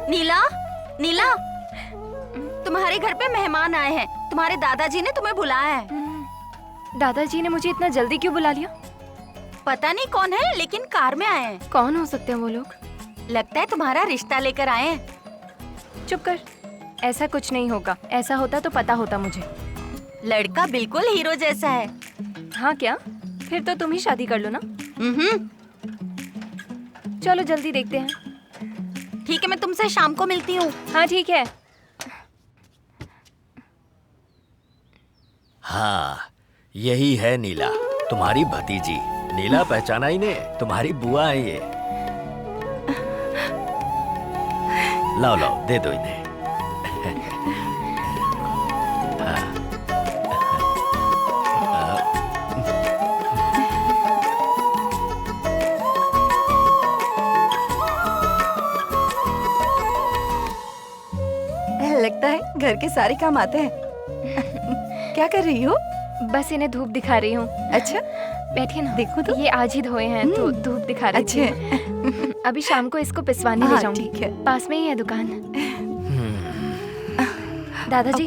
नीला, नीला, तुम्हारे घर पे मेहमान आए हैं। तुम्हारे दादाजी ने तुम्हें बुलाया है। दादाजी ने मुझे इतना जल्दी क्यों बुला लिया? पता नहीं कौन है, लेकिन कार में आए हैं। कौन हो सकते हैं वो लोग? लगता है तुम्हारा रिश्ता लेकर आए हैं। चुप कर, ऐसा कुछ नहीं होगा। ऐसा होता तो पता होता मुझे। लड़का बिल्कुल हीरो जैसा है। हाँ क्या? फिर तो तुम ही शादी कर लो ना। चलो जल्दी देखते हैं। ठीक है, मैं तुमसे शाम को मिलती हूँ। हाँ ठीक है। हाँ, यही है नीला, तुम्हारी भतीजी। नीला पहचाना ही ने, तुम्हारी बुआ है ये। लाओ लाओ, दे दो इन्हें। लगता है घर के सारे काम आते हैं। क्या कर रही हो? बस इन्हें धूप दिखा रही हूँ। अच्छा, बैठिए ना। देखो तो। ये आज ही धोए हैं तो धूप दिखा रही थी। अच्छे। अभी शाम को इसको पिसवाने ले हाँ, जाऊंगी। ठीक है। पास में ही है दुकान। दादाजी,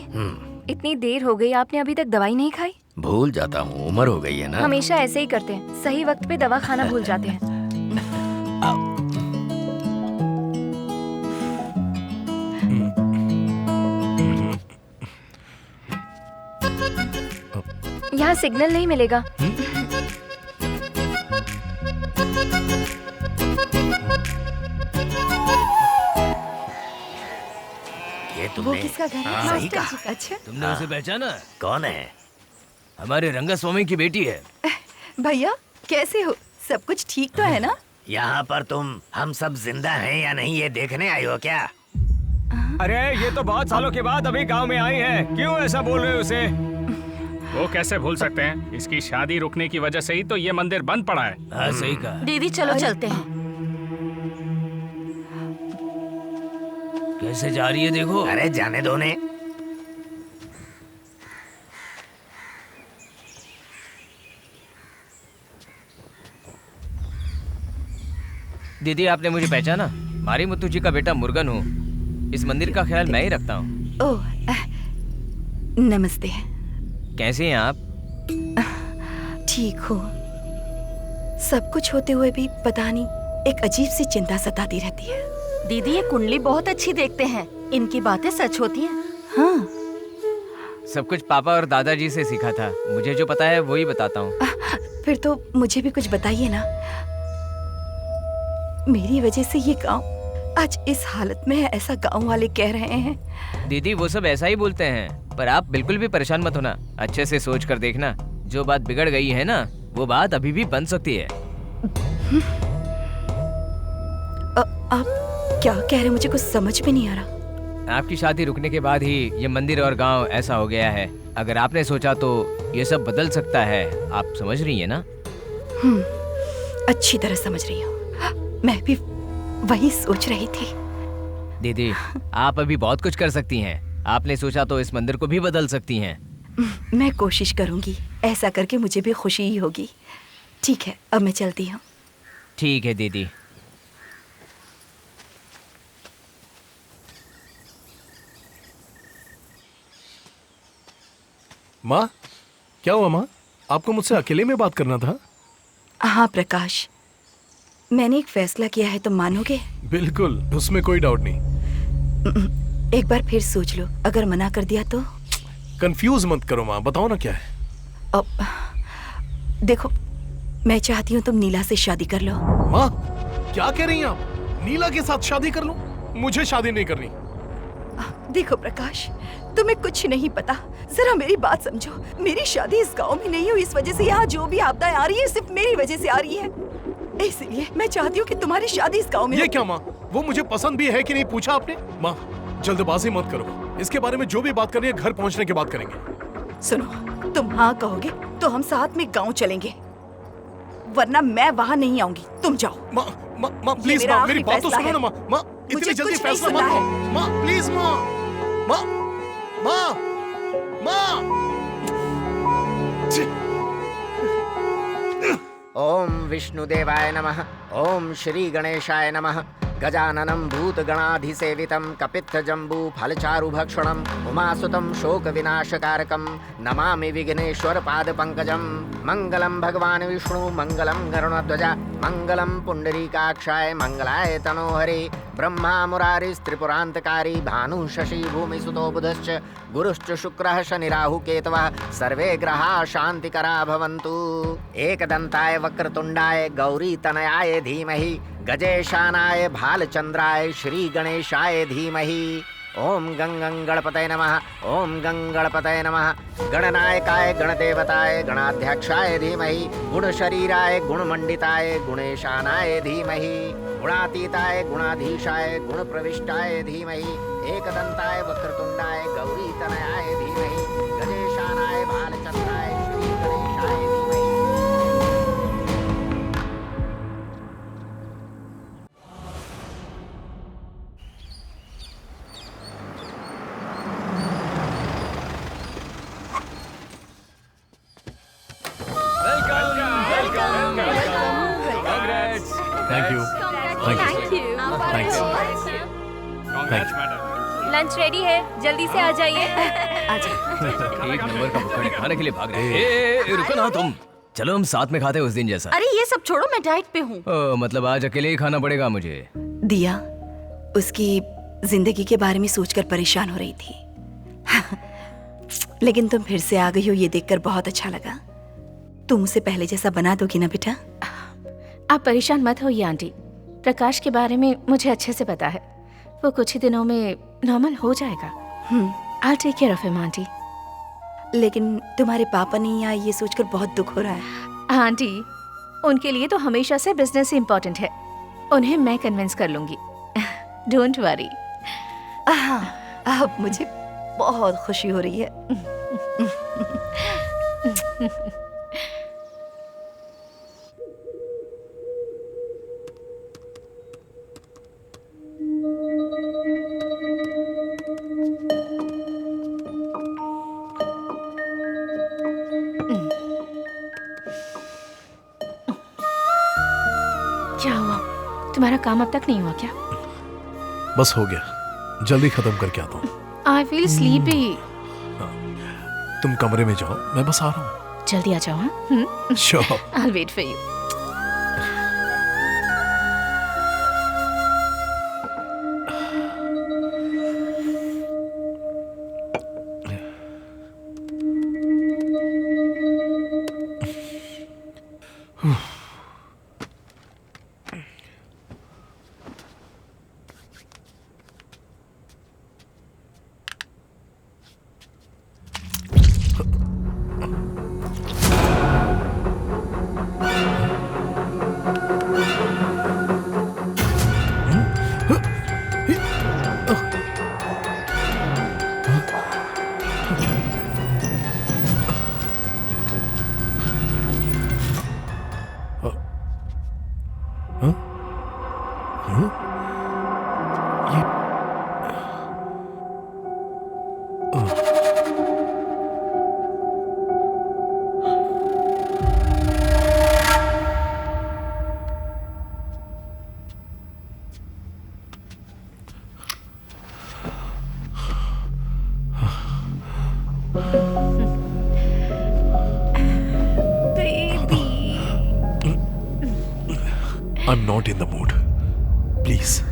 इतनी देर हो गई, आपने अभी तक दवाई नहीं खाई? भूल जाता हूँ, उम्र हो गई है ना। हमेशा ऐसे ही करते हैं, सही वक्त पे दवा खाना भूल जाते हैं। यहाँ सिग्नल नहीं मिलेगा। ये वो तुमने किसका घर है? सही मास्टर कहा। जी का। अच्छा तुमने उसे पहचाना? कौन है? हमारे रंगास्वामी की बेटी है। भैया, कैसे हो? सब कुछ ठीक तो है ना? यहाँ पर तुम हम सब जिंदा हैं या नहीं ये देखने आई हो क्या? अरे ये तो बहुत सालों के बाद अभी गांव में आई है, क्यों ऐसा बोल रहे हो उसे? वो कैसे भूल सकते हैं? इसकी शादी रुकने की वजह से ही तो ये मंदिर बंद पड़ा है। हाँ सही कहा। दीदी चलो चलते हैं। कैसे जा रही है देखो। अरे जाने दो ने। दीदी आपने मुझे पहचाना? मारी मुत्तू जी का बेटा मुर्गन हूँ। इस मंदिर का ख्याल मैं ही रखता हूँ। ओह, नमस्ते। कैसे हैं आप? ठीक हो? सब कुछ होते हुए भी पता नहीं, एक अजीब सी चिंता सताती रहती है। दीदी ये कुंडली बहुत अच्छी देखते हैं। इनकी बातें सच होती हैं। हाँ, सब कुछ पापा और दादाजी से सीखा था। मुझे जो पता है वो ही बताता हूँ। फिर तो मुझे भी कुछ बताइए ना। मेरी वजह से ये गांव आज इस हालत में है, ऐसा गांव वाले कह रहे हैं। दीदी वो सब ऐसा ही बोलते हैं, पर आप बिल्कुल भी परेशान मत होना। अच्छे से सोच कर देखना, जो बात बिगड़ गई है ना, वो बात अभी भी बन सकती है। आप क्या कह रहे हैं? मुझे कुछ समझ में नहीं आ रहा। आपकी शादी रुकने के बाद ही ये मंदिर और गांव ऐसा हो गया है। अगर आपने सोचा तो ये सब बदल सकता है। आप समझ रही है ना? अच्छी तरह समझ रही हूँ। मैं भी वही सोच रही थी। दीदी आप अभी बहुत कुछ कर सकती हैं। आपने सोचा तो इस मंदिर को भी बदल सकती हैं। मैं कोशिश करूंगी। ऐसा करके मुझे भी खुशी ही होगी। ठीक है, अब मैं चलती हूँ। ठीक है दीदी। माँ, क्या हुआ माँ? आपको मुझसे अकेले में बात करना था? हाँ प्रकाश, मैंने एक फैसला किया है, तुम मानोगे? बिल्कुल, उसमें कोई डाउट नहीं। एक बार फिर सोच लो, अगर मना कर दिया तो? कंफ्यूज मत करो माँ, बताओ ना क्या है। अब देखो, मैं चाहती हूँ तुम नीला से शादी कर लो। माँ, क्या कह रही हैं आप? नीला के साथ शादी कर लूं? मुझे शादी नहीं करनी। देखो प्रकाश, तुम्हें कुछ नहीं पता, जरा मेरी बात समझो। मेरी शादी इस गांव में नहीं हुई, इस वजह से यहाँ जो भी आपदाएं आ रही है सिर्फ मेरी वजह से आ रही है। इसलिए मैं चाहती हूँ कि तुम्हारी शादी इस गांव में ये हो। क्या माँ? वो मुझे पसंद भी है कि नहीं पूछा आपने? माँ, जल्दबाजी मत करो। इसके बारे में जो भी बात करनी है घर पहुँचने के बाद करेंगे। सुनो, तुम हाँ कहोगे तो हम साथ में गाँव चलेंगे, वरना मैं वहाँ नहीं आऊंगी। तुम जाओ। माँ, माँ, माँ प्लीज मेरा माँ, मेरी आखिरी बात तो फैसला सुनो है। ना माँ। माँ, मुझे इतनी जल्दी कुछ नहीं फैसला मत सुनना करो। माँ प्लीज माँ, माँ, माँ, माँ। छी। ओम विष्णुदेवाय नमः। ओम श्री गणेशाय नमः। गजाननं भूतगणाधिसेवितं कपित्थजम्बू फलचारुभक्षणं उमासुतं शोकविनाशकारकं नमामि विघ्नेश्वर पादपङ्कजं। मङ्गलं भगवान् विष्णु मङ्गलं गरुडध्वज मङ्गलं पुण्डरीकाक्षाय मङ्गलाय तनोहरे। ब्रह्मा मुरारिस्त्रिपुरान्तकारी भानुः शशि भूमिसुतो बुधश्च गुरुश्च शुक्रः शनिराहुः केतवः सर्वे ग्रहाः शान्तिकरा भवन्तु। एकदन्ताय वक्रतुण्डाय गौरीतनयाय धीमहि गजेशानाय भालचंद्राय श्री गणेशाय धीमहि। ओम गंगं गणपतये नमः। ओम गंगणपतये नमः। गणनायकाय गणदेवताय गणाध्यक्षाय धीमहि गुणशरीराय गुणमंडिताय गुणेशानाय धीमहि गुणातीताय गुणाधीशाय गुणप्रविष्टाय धीमहि एकदंताय वक्रतुंडाय गौरीतनयाय धीमहि गजेशानाय भालचंद्राय श्री गणेशाय धीमहि। Thank you. Thank you. Thanks. Congrats madam. Lunch ready है, जल्दी से आ जाइए। एक नंबर का भुक्कड़ खाने के लिए भाग रहे हैं। ए, रुको ना तुम। चलो हम साथ में खाते हैं उस दिन जैसा। अरे ये सब छोड़ो, मैं डाइट पे हूँ। मतलब आज अकेले ही खाना पड़ेगा मुझे। दिया उसकी जिंदगी के बारे में सोचकर परेशान हो रही थी। लेकिन तुम फिर से आ गई हो, ये देखकर बहुत अच्छा लगा। तुम उसे पहले जैसा बना दोगी ना बेटा? आप परेशान मत होइए आंटी, प्रकाश के बारे में मुझे अच्छे से पता है। वो कुछ ही दिनों में नॉर्मल हो जाएगा। I'll take care of him, aunty. लेकिन तुम्हारे पापा नहीं आए, ये सोचकर बहुत दुख हो रहा है। आंटी, उनके लिए तो हमेशा से बिजनेस ही इम्पोर्टेंट है। उन्हें मैं कन्विंस कर लूंगी। Don't worry. अब मुझे बहुत खुशी हो रही है। क्या हुआ? तुम्हारा काम अब तक नहीं हुआ क्या? बस हो गया, जल्दी खत्म करके आता हूँ। I feel sleepy. तुम कमरे में जाओ, मैं बस आ रहा हूँ। जल्दी आ जाओ। हाँ, sure. I'll wait for you. I'm not in the mood. Please.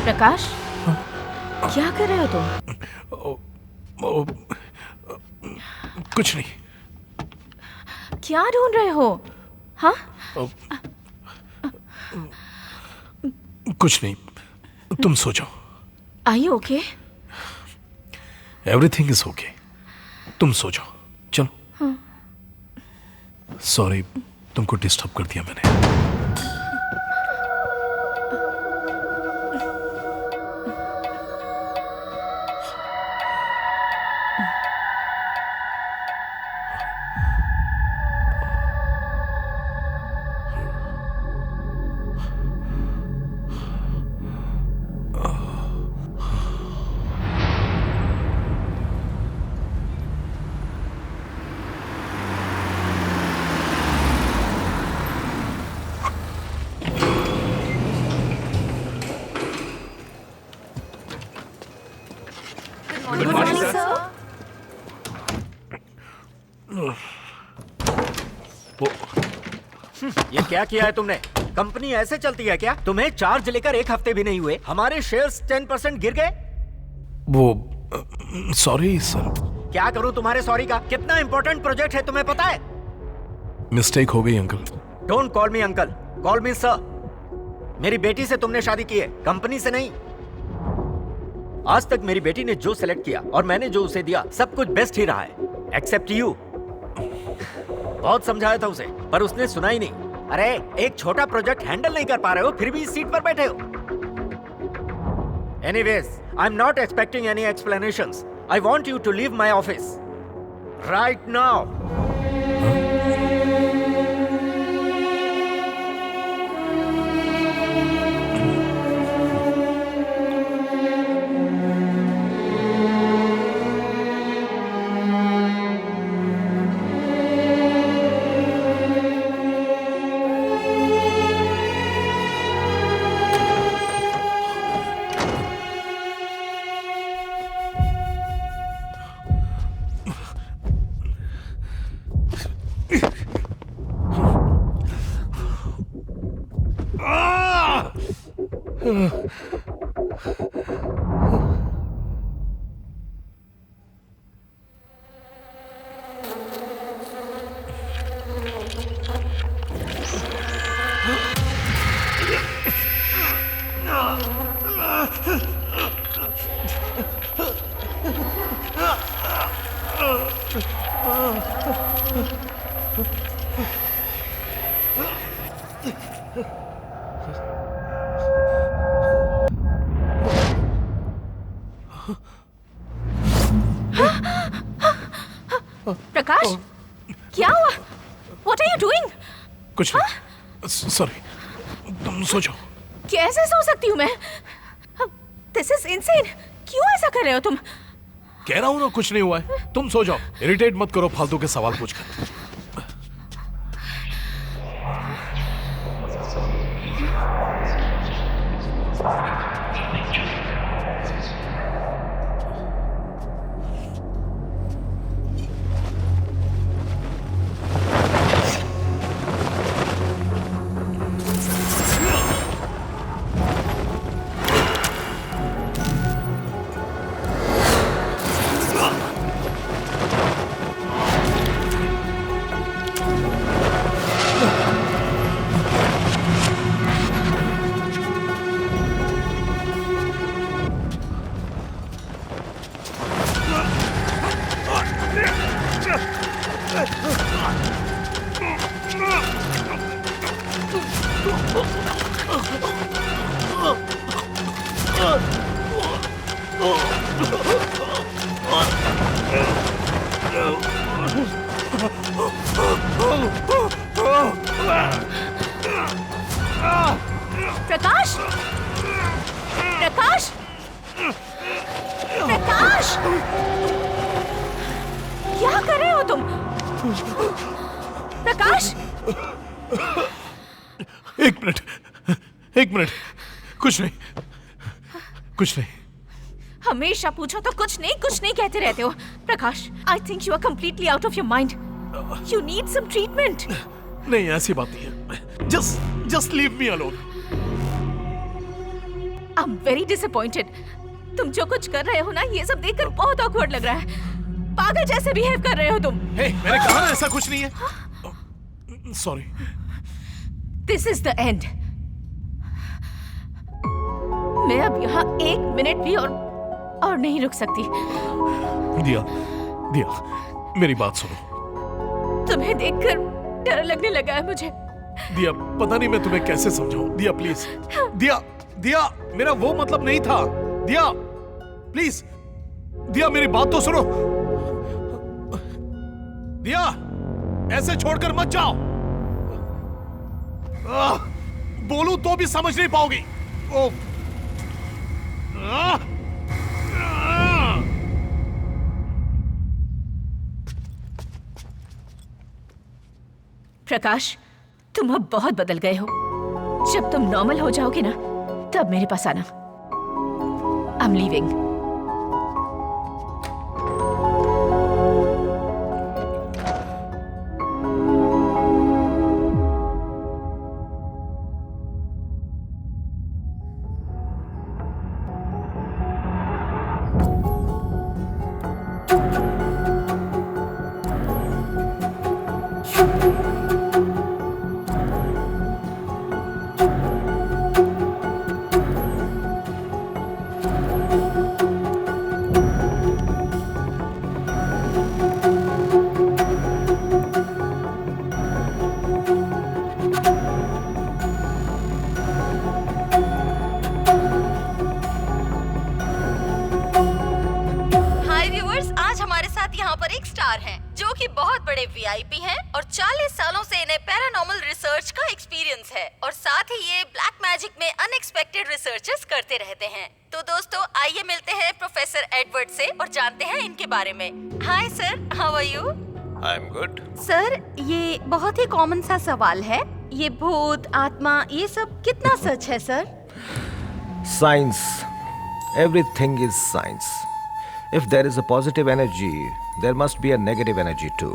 प्रकाश, क्या कर रहे हो तुम? कुछ नहीं। क्या ढूंढ रहे हो? हाँ? कुछ नहीं, तुम सो जाओ। Are you okay? Everything is okay, तुम सो जाओ। चलो। सॉरी, तुमको डिस्टर्ब कर दिया मैंने। ये क्या किया है तुमने? कंपनी ऐसे चलती है क्या? तुम्हें चार्ज लेकर 1 हफ्ते भी नहीं हुए, हमारे शेयर्स 10% गिर गए। वो सॉरी सर। क्या करूं तुम्हारे सॉरी का? कितना इंपॉर्टेंट प्रोजेक्ट है तुम्हें पता है? मिस्टेक हो गई uncle. Don't call me uncle, call me sir. मेरी बेटी से तुमने शादी की है, कंपनी से नहीं। आज तक मेरी बेटी ने जो सिलेक्ट किया और मैंने जो उसे दिया, सब कुछ बेस्ट ही रहा है, एक्सेप्ट यू। बहुत समझाया था उसे, पर उसने सुना ही नहीं। अरे एक छोटा प्रोजेक्ट हैंडल नहीं कर पा रहे हो, फिर भी इस सीट पर बैठे हो। Anyways, I am not expecting any explanations. I want you to leave my office right now. Prakash, क्या हुआ? What are you doing? कुछ नहीं, सॉरी, तुम सो जाओ। कैसे सो सकती हूँ मैं? This is insane. क्यों ऐसा कर रहे हो तुम? कह रहा हूं ना कुछ नहीं हुआ है, तुम सो जाओ। इरिटेट मत करो फालतू के सवाल पूछकर। प्रकाश, प्रकाश, प्रकाश, क्या कर रहे हो तुम? प्रकाश, एक मिनट, कुछ नहीं, कुछ नहीं। हमेशा पूछो तो कुछ नहीं कहते रहते हो। Prakash, I think you are completely out of your mind. You need some treatment. नहीं, ऐसी बात नहीं है। Just leave me alone. I am very disappointed. तुम जो कुछ कर रहे हो ना, ये सब देखकर बहुत ऑकवर्ड लग रहा है। पागल जैसे बिहेव कर रहे हो तुम। हे, मैंने कहा ना ऐसा कुछ नहीं है। Sorry. This is the end. मैं अब यहाँ 1 मिनट भी और नहीं रुक सकती। दिया, मेरी बात सुनो। तुम्हें देखकर डर लगने लगा है मुझे। दिया, पता नहीं मैं तुम्हें कैसे समझाऊं। दिया प्लीज। दिया, मेरा वो मतलब नहीं था। दिया प्लीज। दिया, मेरी बात तो सुनो। दिया, ऐसे छोड़कर मत जाओ। बोलूं तो भी समझ नहीं पाओगी। प्रकाश, तुम अब बहुत बदल गए हो। जब तुम नॉर्मल हो जाओगे ना, तब मेरे पास आना। I am leaving. जो कि बहुत बड़े वीआईपी हैं और 40 सालों से इन्हें पैरानॉर्मल रिसर्च का एक्सपीरियंस है और साथ ही ये ब्लैक मैजिक में अनएक्सपेक्टेड रिसर्चेस करते रहते हैं। तो दोस्तों, आइए मिलते हैं प्रोफेसर एडवर्ड से और जानते हैं इनके बारे में। Hi sir, how are you? I am good. Sir, ये बहुत ही कॉमन सा सवाल है, ये भूत, आत्मा, ये सब कितना सच है sir? Science. Everything is science. If there is a positive energy, there must be a negative energy too.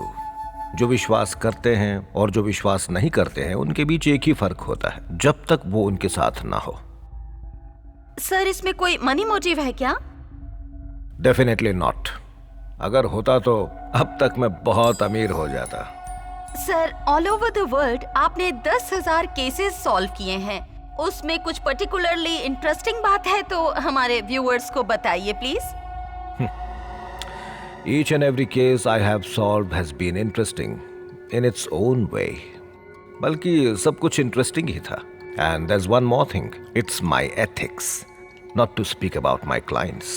जो विश्वास करते हैं और जो विश्वास नहीं करते हैं, उनके बीच एक ही फर्क होता है, जब तक वो उनके साथ ना हो। सर, इसमें कोई मनी मोटिव है क्या? Definitely not. अगर होता तो अब तक मैं बहुत अमीर हो जाता। Sir, all over the world आपने 10,000 केसेस सॉल्व किए हैं, उसमें कुछ पर्टिकुलरली इंटरेस्टिंग बात है तो हमारे व्यूअर्स को बताइए please. Each and every case I have solved has been interesting in its own way. बल्कि सब कुछ इंटरेस्टिंग ही था। And there's one more thing. It's my ethics, not to speak about my clients.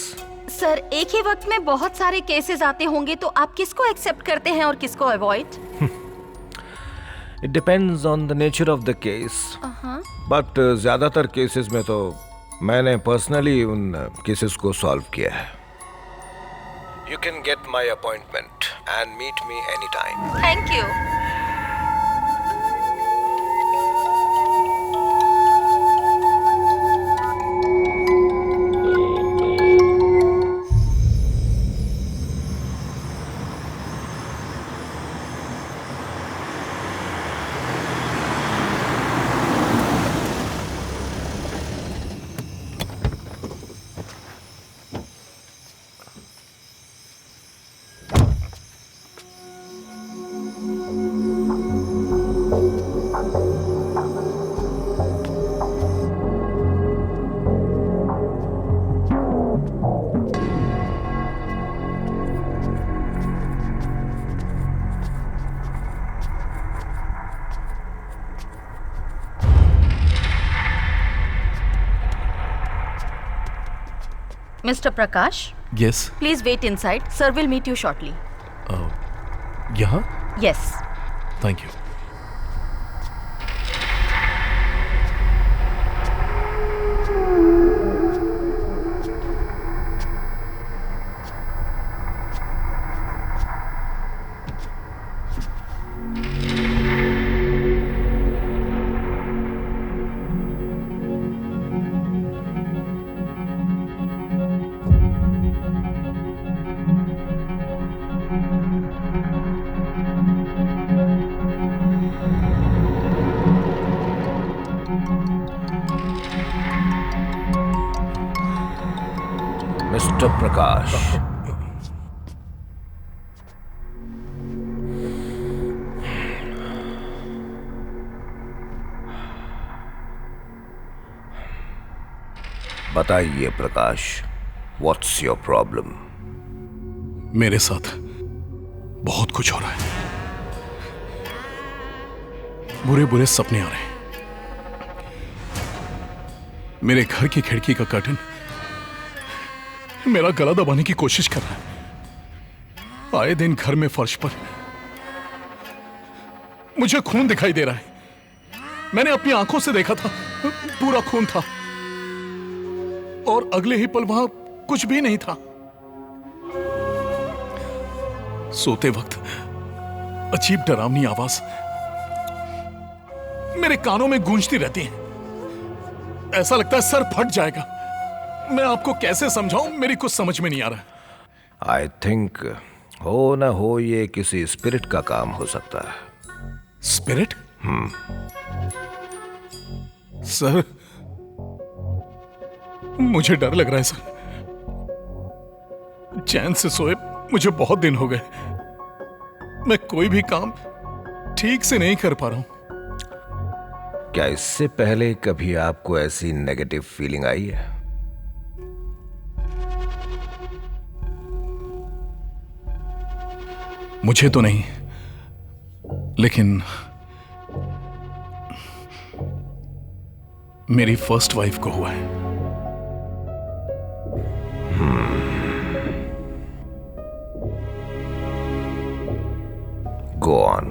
Sir, एक ही वक्त में बहुत सारे cases आते होंगे तो आप किसको एक्सेप्ट करते हैं और किसको avoid? It depends on the nature of the case. But ज़्यादातर केसेस में तो मैंने पर्सनली उन केसेस को सॉल्व किया है। You can get my appointment and meet me anytime. Thank you. Mr. Prakash, Yes. please wait inside. Sir will meet you shortly. यहाँ? Yes. Thank you. Doctor प्रकाश, बताइए प्रकाश, व्हाट्स योर प्रॉब्लम? मेरे साथ बहुत कुछ हो रहा है। बुरे बुरे सपने आ रहे हैं। मेरे घर की खिड़की का कर्टन मेरा गला दबाने की कोशिश कर रहा है। आए दिन घर में फर्श पर मुझे खून दिखाई दे रहा है। मैंने अपनी आंखों से देखा था, पूरा खून था, और अगले ही पल वहां कुछ भी नहीं था। सोते वक्त अजीब डरावनी आवाज मेरे कानों में गूंजती रहती है। ऐसा लगता है सर फट जाएगा। मैं आपको कैसे समझाऊं, मेरी कुछ समझ में नहीं आ रहा। आई थिंक हो ना हो ये किसी स्पिरिट का काम हो सकता है। स्पिरिट? सर, मुझे डर लग रहा है सर। चैन से सोए मुझे बहुत दिन हो गए। मैं कोई भी काम ठीक से नहीं कर पा रहा हूं। क्या इससे पहले कभी आपको ऐसी नेगेटिव फीलिंग आई है? मुझे तो नहीं, लेकिन मेरी फर्स्ट वाइफ को हुआ है। Go on.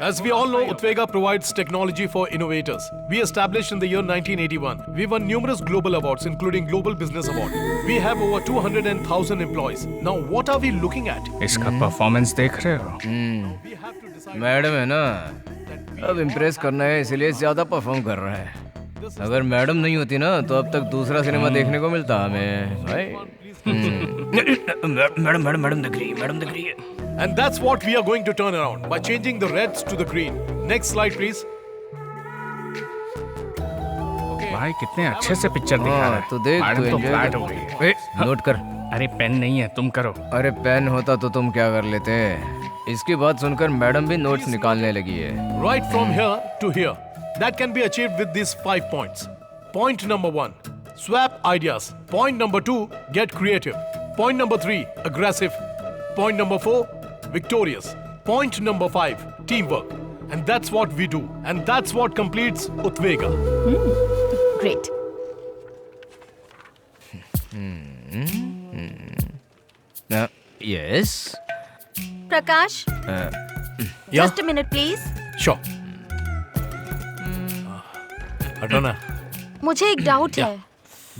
As we all know, Utvega provides technology for innovators. We established in the year 1981. We won numerous global awards, including Global Business Award. We have over 200,000 employees. Now, what are we looking at? इसका performance देख रहे हो? Madam है ना, अब impress करना है इसलिए ज्यादा परफॉर्म कर रहा है। अगर मैडम नहीं होती ना तो अब तक दूसरा सिनेमा देखने को मिलता हमें भाई। मैडम दिख रही है। And that's what we are going to turn around by changing the reds to the green. Next slide, please. भाई कितने अच्छे से पिक्चर दिखा रहा है। तो देख, मैडम तो तो enjoy फ्लैट कर। हो गई है। नोट कर। अरे पेन नहीं है, तुम करो। अरे पेन होता तो तुम क्या कर लेते? इसकी बात सुनकर मैडम भी नोट्स निकालने लगी है। Right from here to here. That can be achieved with these 5 points. Point number 1, swap ideas. Point number 2, get creative. Point number 3, aggressive. Point number 4, victorious. Point number 5, teamwork. And that's what we do. And that's what completes Utvega. Great. Yes. Prakash, Yeah? just a minute please. Sure. हटो ना। मुझे एक doubt है।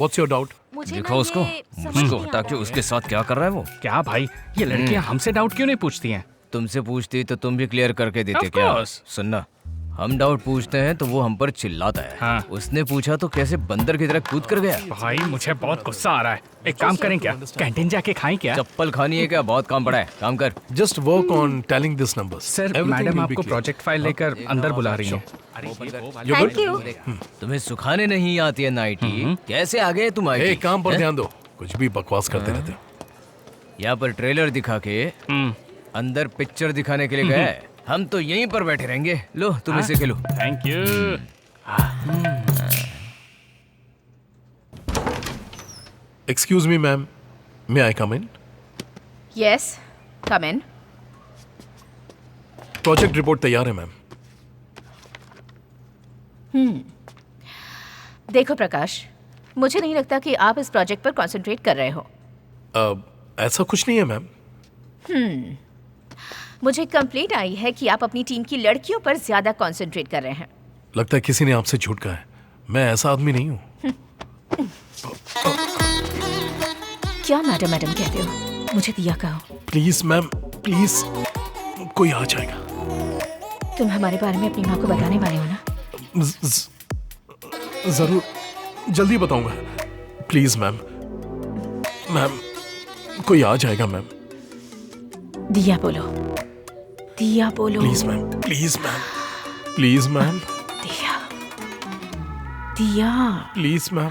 What's your doubt? मुझे देखो ना उसको, ये समझ मुझको नहीं हटा आता के है। उसके साथ क्या कर रहा है वो? क्या भाई, ये लड़कियां हमसे डाउट क्यों नहीं पूछती हैं? तुमसे पूछती तो तुम भी क्लियर करके देते Of क्या? course. सुनना, हम डाउट पूछते हैं तो वो हम पर चिल्लाता है। हाँ। उसने पूछा तो कैसे बंदर की तरह कूद कर गया। भाई मुझे बहुत गुस्सा आ रहा है। एक काम करें क्या, कैंटीन जाके खाएं क्या? चप्पल खानी है क्या? बहुत काम पड़ा है, काम कर। Just work on telling these numbers. Sir, Everything madam will be आपको clear. प्रोजेक्ट फाइल लेकर अंदर बुला रही हैं। You Thank good? you. तुम्हें सुखाने नहीं आती है नाइटी, कैसे आ गए तुम आईटी? एक काम पर ध्यान दो, कुछ भी बकवास करते रहते हो। यहाँ पर ट्रेलर दिखा के अंदर पिक्चर दिखाने के लिए गया है। हम तो यहीं पर बैठे रहेंगे। लो तुम इसे खेलो। Thank you. Excuse me, ma'am. May I come in? Yes, come in. Project report तैयार है मैम। देखो प्रकाश, मुझे नहीं लगता कि आप इस प्रोजेक्ट पर कंसंट्रेट कर रहे हो। ऐसा कुछ नहीं है मैम। मुझे कंप्लेंट आई है कि आप अपनी टीम की लड़कियों पर ज्यादा कंसंट्रेट कर रहे हैं। लगता है किसी ने आपसे झूठ कहा है। मैं ऐसा आदमी नहीं हूँ। क्या मैडम मैडम कहते हो? मुझे दिया कहो। प्लीज मैम, प्लीज, कोई आ जाएगा। तुम हमारे बारे में अपनी माँ को बताने वाले हो ना? जरूर, जल्दी बताऊंगा। प्लीज मैम, मैम कोई आ जाएगा मैम। दिया बोलो, दिया बोलो। Please ma'am, please ma'am, please ma'am. दिया, दिया, प्लीज मैम,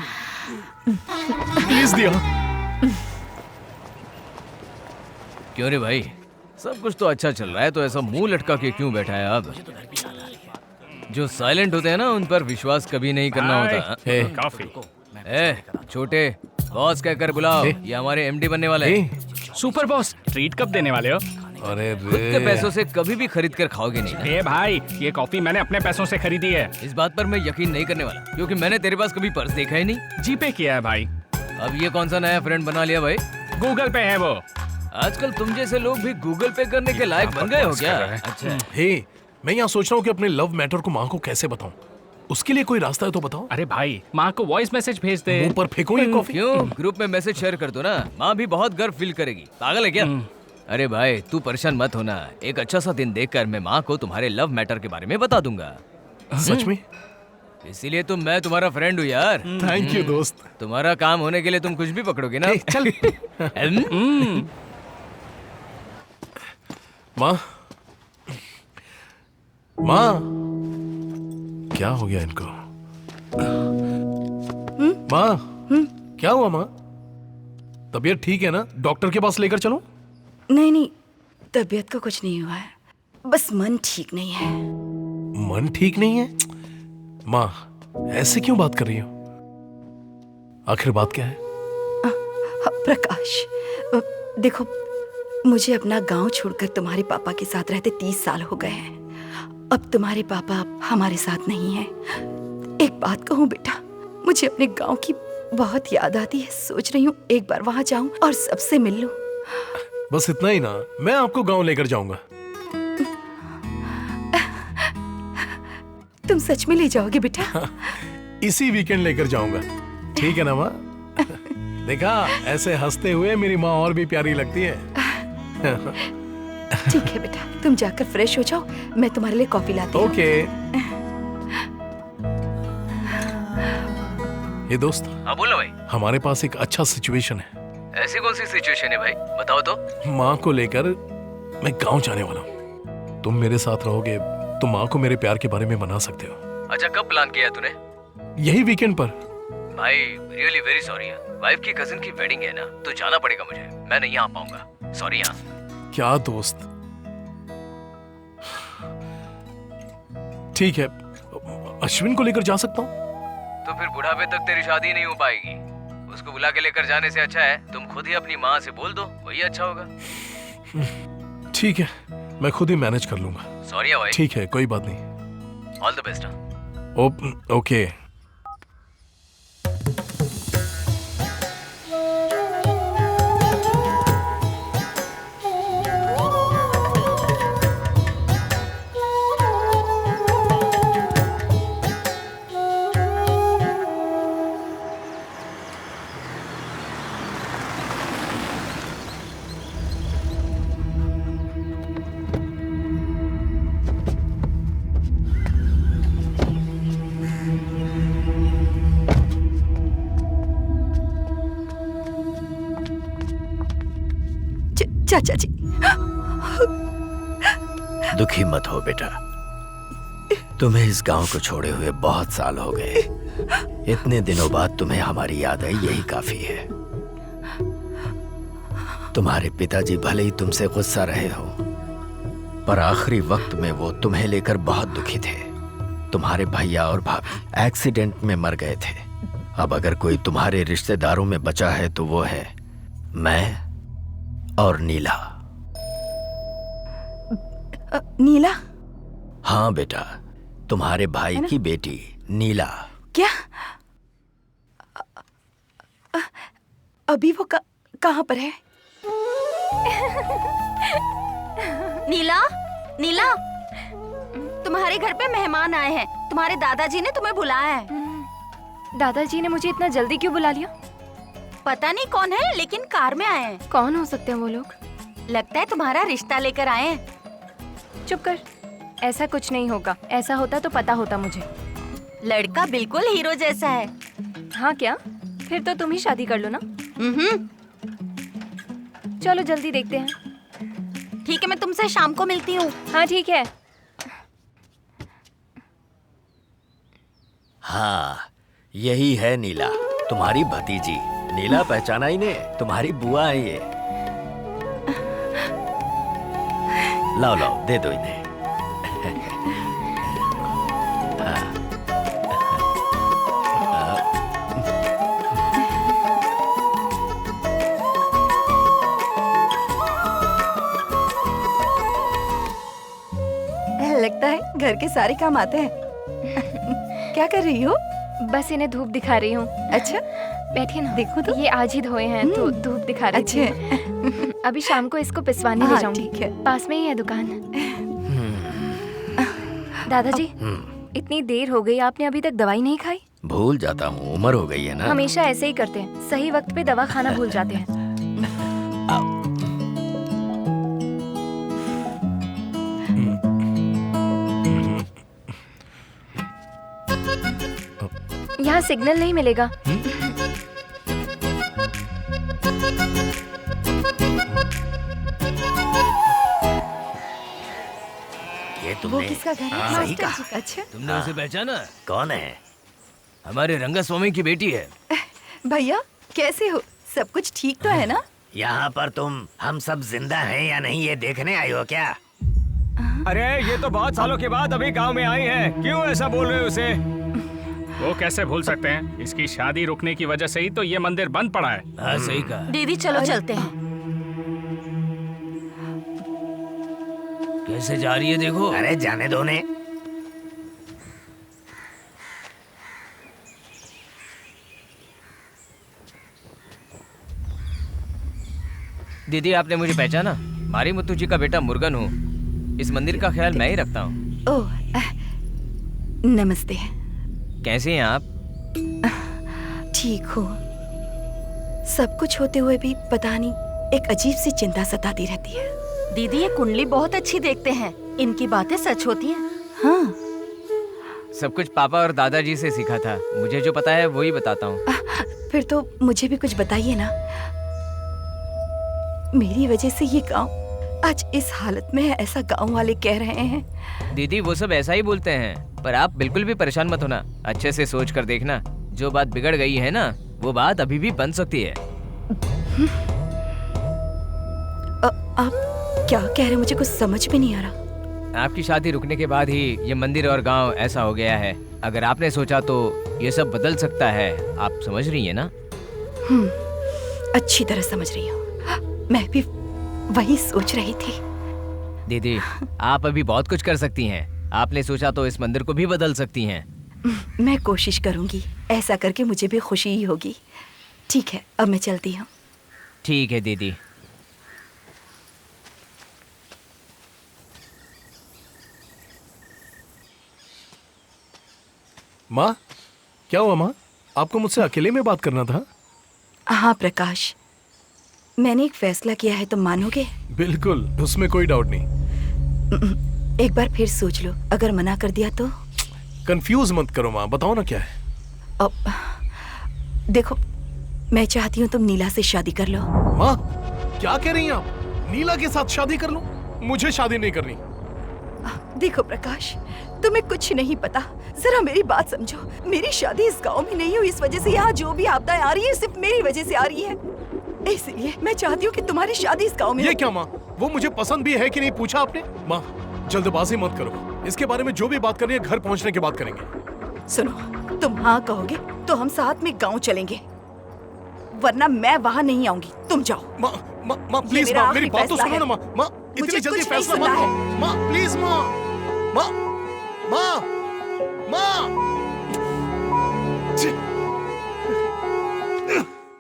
प्लीज दिया। क्यों रे भाई, सब कुछ तो अच्छा चल रहा है, तो ऐसा मुंह लटका के क्यों बैठा है अब? जो साइलेंट होते हैं ना, उन पर विश्वास कभी नहीं करना होता। कॉफी। छोटे बॉस कहकर बुलाओ, ये हमारे एमडी बनने वाले हैं। सुपर बॉस, ट्रीट कब देने वाले हो? अरे खुद के पैसों से कभी भी खरीद कर खाओगे नहीं ना? ए भाई, ये कॉफी मैंने अपने पैसों से खरीदी है। इस बात पर मैं यकीन नहीं करने वाला, क्योंकि मैंने तेरे पास कभी पर्स देखा ही नहीं। जीपे किया है भाई। अब ये कौन सा नया फ्रेंड बना लिया भाई? गूगल पे है वो। आजकल तुम जैसे लोग भी गूगल पे करने के लायक बन गए हो क्या? अच्छा। हे, मैं यहाँ सोच रहा हूँ कि अपने लव मैटर को माँ को कैसे बताऊँ। उसके लिए कोई रास्ता है तो बताओ। अरे भाई, माँ को वॉइस मैसेज भेज दे। मुंह पर फेंको ये कॉफी। क्यों? ग्रुप में मैसेज शेयर कर दो ना, माँ भी बहुत गर्व फील करेगी। पागल है क्या? अरे भाई तू परेशान मत होना, एक अच्छा सा दिन देखकर मैं माँ को तुम्हारे लव मैटर के बारे में बता दूंगा। सच में? इसीलिए तो मैं तुम्हारा फ्रेंड हूँ यार। थैंक यू दोस्त। तुम्हारा काम होने के लिए तुम कुछ भी पकड़ोगे ना। चल। माँ, माँ, क्या हो गया इनको? माँ, क्या हुआ माँ? तबीयत ठीक है ना? डॉक्टर के पास लेकर चलो। नहीं नहीं, तबीयत को कुछ नहीं हुआ है, बस मन ठीक नहीं है। मन ठीक नहीं है? माँ, ऐसे क्यों बात कर रही हो? आखिर बात क्या है? प्रकाश, देखो, मुझे अपना गांव छोड़कर तुम्हारे पापा के साथ रहते 30 साल हो गए हैं। अब तुम्हारे पापा हमारे साथ नहीं हैं। एक बात कहूँ बेटा, मुझे अपने गांव की बहुत याद आती है। सोच रही हूँ एक बार वहां जाऊं और सबसे मिल लूं। बस इतना ही ना? मैं आपको गांव लेकर जाऊंगा। तुम सच में ले जाओगे बेटा? इसी वीकेंड लेकर जाऊंगा, ठीक है ना माँ? देखा, ऐसे हंसते हुए मेरी माँ और भी प्यारी लगती है। ठीक है बेटा, तुम जाकर फ्रेश हो जाओ, मैं तुम्हारे लिए कॉफी लाती हूँ। ओके। ये दोस्त। हाँ बोलो भाई। हमारे पास एक अच्छा सिचुएशन है। ऐसी कौन सी सिचुएशन है भाई, बताओ तो। माँ को लेकर मैं गांव जाने वाला हूँ। तुम मेरे साथ रहोगे तो माँ को मेरे प्यार के बारे में बना सकते हो। अच्छा, कब प्लान किया तूने? यही वीकेंड पर। भाई रियली वेरी सॉरी, वाइफ की कजिन की वेडिंग है ना, तो जाना पड़ेगा मुझे, मैं नहीं आ पाऊंगा। सॉरी यार। क्या दोस्त? ठीक है, अश्विन को लेकर जा सकता हूँ। तो फिर बुढ़ापे तक तेरी शादी नहीं हो पाएगी। उसको बुला के लेकर जाने से अच्छा है तुम खुद ही अपनी माँ से बोल दो, वही अच्छा होगा। ठीक है, मैं खुद ही मैनेज कर लूंगा। सॉरी भाई। ठीक है, कोई बात नहीं। All the best. ओके। चाचा जी, दुखी मत हो बेटा, तुम्हें इस गांव को छोड़े हुए बहुत साल हो गए। इतने दिनों बाद तुम्हें हमारी याद आई, यही काफी है। तुम्हारे पिताजी भले ही तुमसे गुस्सा रहे हो, पर आखिरी वक्त में वो तुम्हें लेकर बहुत दुखी थे। तुम्हारे भैया और भाभी एक्सीडेंट में मर गए थे। अब अगर कोई तुम्हारे रिश्तेदारों में बचा है तो वो है मैं और नीला। नीला? हाँ बेटा, तुम्हारे भाई की बेटी नीला। क्या? अभी वो कहाँ पर है? नीला, नीला, तुम्हारे घर पे मेहमान आए हैं। तुम्हारे दादाजी ने तुम्हें बुलाया है। दादाजी ने मुझे इतना जल्दी क्यों बुला लिया? पता नहीं कौन है, लेकिन कार में आए हैं। कौन हो सकते हैं वो लोग? लगता है तुम्हारा रिश्ता लेकर आए हैं। चुप कर, ऐसा कुछ नहीं होगा। ऐसा होता तो पता होता मुझे। लड़का बिल्कुल हीरो जैसा है। हाँ क्या? फिर तो तुम ही शादी कर लो ना। चलो जल्दी देखते हैं। ठीक है, मैं तुमसे शाम को मिलती हूँ। हाँ ठीक है। हाँ, यही है नीला, तुम्हारी भतीजी। नीला पहचाना ही ने, तुम्हारी बुआ है ये। लाओ लाओ, दे दो इन्हें। लगता है घर के सारे काम आते हैं। क्या कर रही हो? बस इन्हें धूप दिखा रही हूँ। अच्छा, बैठिए ना। देखो तो। ये आज ही धोए हैं तो धूप दिखा रही थी। अभी शाम को इसको पिसवाने ले जाऊंगी। ठीक है। पास में ही है दुकान। दादाजी, इतनी देर हो गई, आपने अभी तक दवाई नहीं खाई? भूल जाता हूँ, उम्र हो गई है ना। हमेशा ऐसे ही करते हैं, सही वक्त पे दवा खाना भूल जाते हैं। यहाँ सिग्नल नहीं मिलेगा। ये वो तुमने किसका घर है? सही मास्टर कहा। जी का। अच्छा तुमने उसे पहचाना? कौन है? हमारे रंगास्वामी की बेटी है। भैया, कैसे हो? सब कुछ ठीक तो है ना? यहाँ पर तुम हम सब जिंदा हैं या नहीं ये देखने आई हो क्या? अरे ये तो बहुत सालों के बाद अभी गांव में आई है, क्यों ऐसा बोल रहे हो उसे? वो कैसे भूल सकते हैं? इसकी शादी रुकने की वजह से ही तो ये मंदिर बंद पड़ा है। हाँ सही कहा। दीदी चलो चलते हैं। कैसे जा रही है देखो। अरे जाने दो ने। दीदी आपने मुझे पहचाना? मारी मुत्तू जी का बेटा मुर्गन हूँ। इस मंदिर का ख्याल मैं ही रखता हूँ। ओह, नमस्ते। कैसे हैं आप? ठीक हो? सब कुछ होते हुए भी पता नहीं एक अजीब सी चिंता सताती रहती है। दीदी ये कुंडली बहुत अच्छी देखते हैं। इनकी बातें सच होती हैं। हाँ, सब कुछ पापा और दादाजी से सीखा था। मुझे जो पता है वही बताता हूँ। फिर तो मुझे भी कुछ बताइए ना। मेरी वजह से ये गांव आज इस हालत में है, ऐसा गांव वाले कह रहे हैं। दीदी वो सब ऐसा ही बोलते हैं, पर आप बिल्कुल भी परेशान मत होना। अच्छे से सोच कर देखना, जो बात बिगड़ गई है ना, वो बात अभी भी बन सकती है। आप क्या कह रहे हैं? मुझे कुछ समझ में नहीं आ रहा। आपकी शादी रुकने के बाद ही ये मंदिर और गांव ऐसा हो गया है। अगर आपने सोचा तो ये सब बदल सकता है। आप समझ रही है ना? अच्छी तरह समझ रही हूँ। मैं भी वही सोच रही थी। दीदी आप अभी बहुत कुछ कर सकती हैं। आपने सोचा तो इस मंदिर को भी बदल सकती हैं। मैं कोशिश करूंगी। ऐसा करके मुझे भी खुशी ही होगी। ठीक है, अब मैं चलती हूँ। ठीक है दीदी। माँ, क्या हुआ माँ? आपको मुझसे अकेले में बात करना था? हाँ प्रकाश, मैंने एक फैसला किया है, तुम मानोगे? बिल्कुल, उसमें कोई डाउट नहीं। एक बार फिर सोच लो, अगर मना कर दिया तो? कंफ्यूज मत करो माँ, बताओ ना क्या है। अब देखो, मैं चाहती हूँ तुम नीला से शादी कर लो। माँ, क्या कह रही हैं आप? नीला के साथ शादी कर लूं? मुझे शादी नहीं करनी। देखो प्रकाश, तुम्हें कुछ नहीं पता। जरा मेरी बात समझो। मेरी शादी इस गांव में नहीं हुई, इस वजह से यहाँ जो भी आपदाएं आ रही है सिर्फ मेरी वजह से आ रही है। इसलिए मैं चाहती हूँ कि तुम्हारी शादी इस गांव में ये हो। क्या माँ? वो मुझे पसंद भी है कि नहीं पूछा आपने? माँ, जल्दबाजी मत करो। इसके बारे में जो भी बात करनी है घर पहुँचने के बाद करेंगे। सुनो, तुम हाँ कहोगे तो हम साथ में गाँव चलेंगे, वरना मैं वहाँ नहीं आऊंगी। तुम जाओ। माँ प्लीज माँ, मेरी बात तो सुनो ना माँ। माँ इतनी जल्दी फैसला मत लो। माँ प्लीज माँ, माँ, माँ, माँ।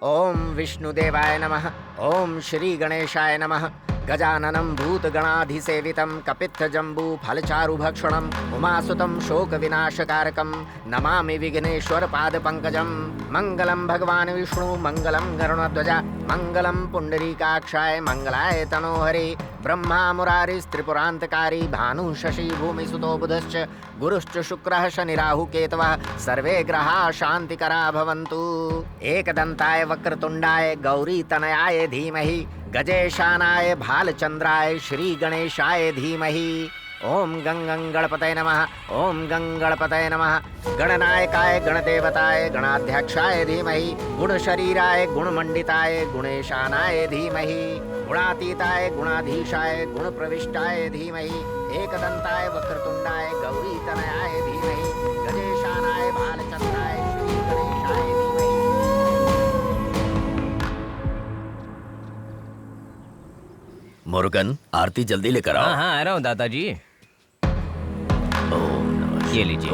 ओम विष्णुदेवाय नमः। ओम श्री गणेशाय नमः। गजाननं भूतगणाधिसेवितं कपित्थजम्बू फलचारुभक्षणम् उमासुतं शोकविनाशकारकं नमामि विघ्नेश्वर पादपङ्कजं। मङ्गलं भगवान् विष्णु मङ्गलं गरुणध्वज मङ्गलं पुण्डरीकाक्षाय मङ्गलाय तनोहरे। ब्रह्मा मुरारिस्त्रिपुरान्तकारी भानुः शशि भूमिसुतो बुधश्च गुरुश्च शुक्रः शनिराहु केतवः सर्वे ग्रहाः शान्तिकरा भवन्तु। एकदन्ताय वक्रतुण्डाय गौरीतनयाय धीमहि गजेशानाय भालचन्द्राय श्रीगणेशाय धीमहि। ओम गंगं गणपतये नमः। ओम गंगणपतये नमः। गणनायकाय गणदेवताय गणाध्यक्षाय धीमहि गुणशरीराय गुणमण्डिताय गुणेशानाय धीमहि गुणातीताय गुणाधीशाय गुणप्रविष्टाय धीमहि एकदन्ताय वक्रतुण्डाय गौरीतनयाय धीमहि गजेशानाय भालचन्द्राय श्रीगणेशाय धीमहि। मुरुगन, आरती जल्दी लेकर आओ। हाँ हाँ, आ रहा हूँ दादाजी। ये लीजिए।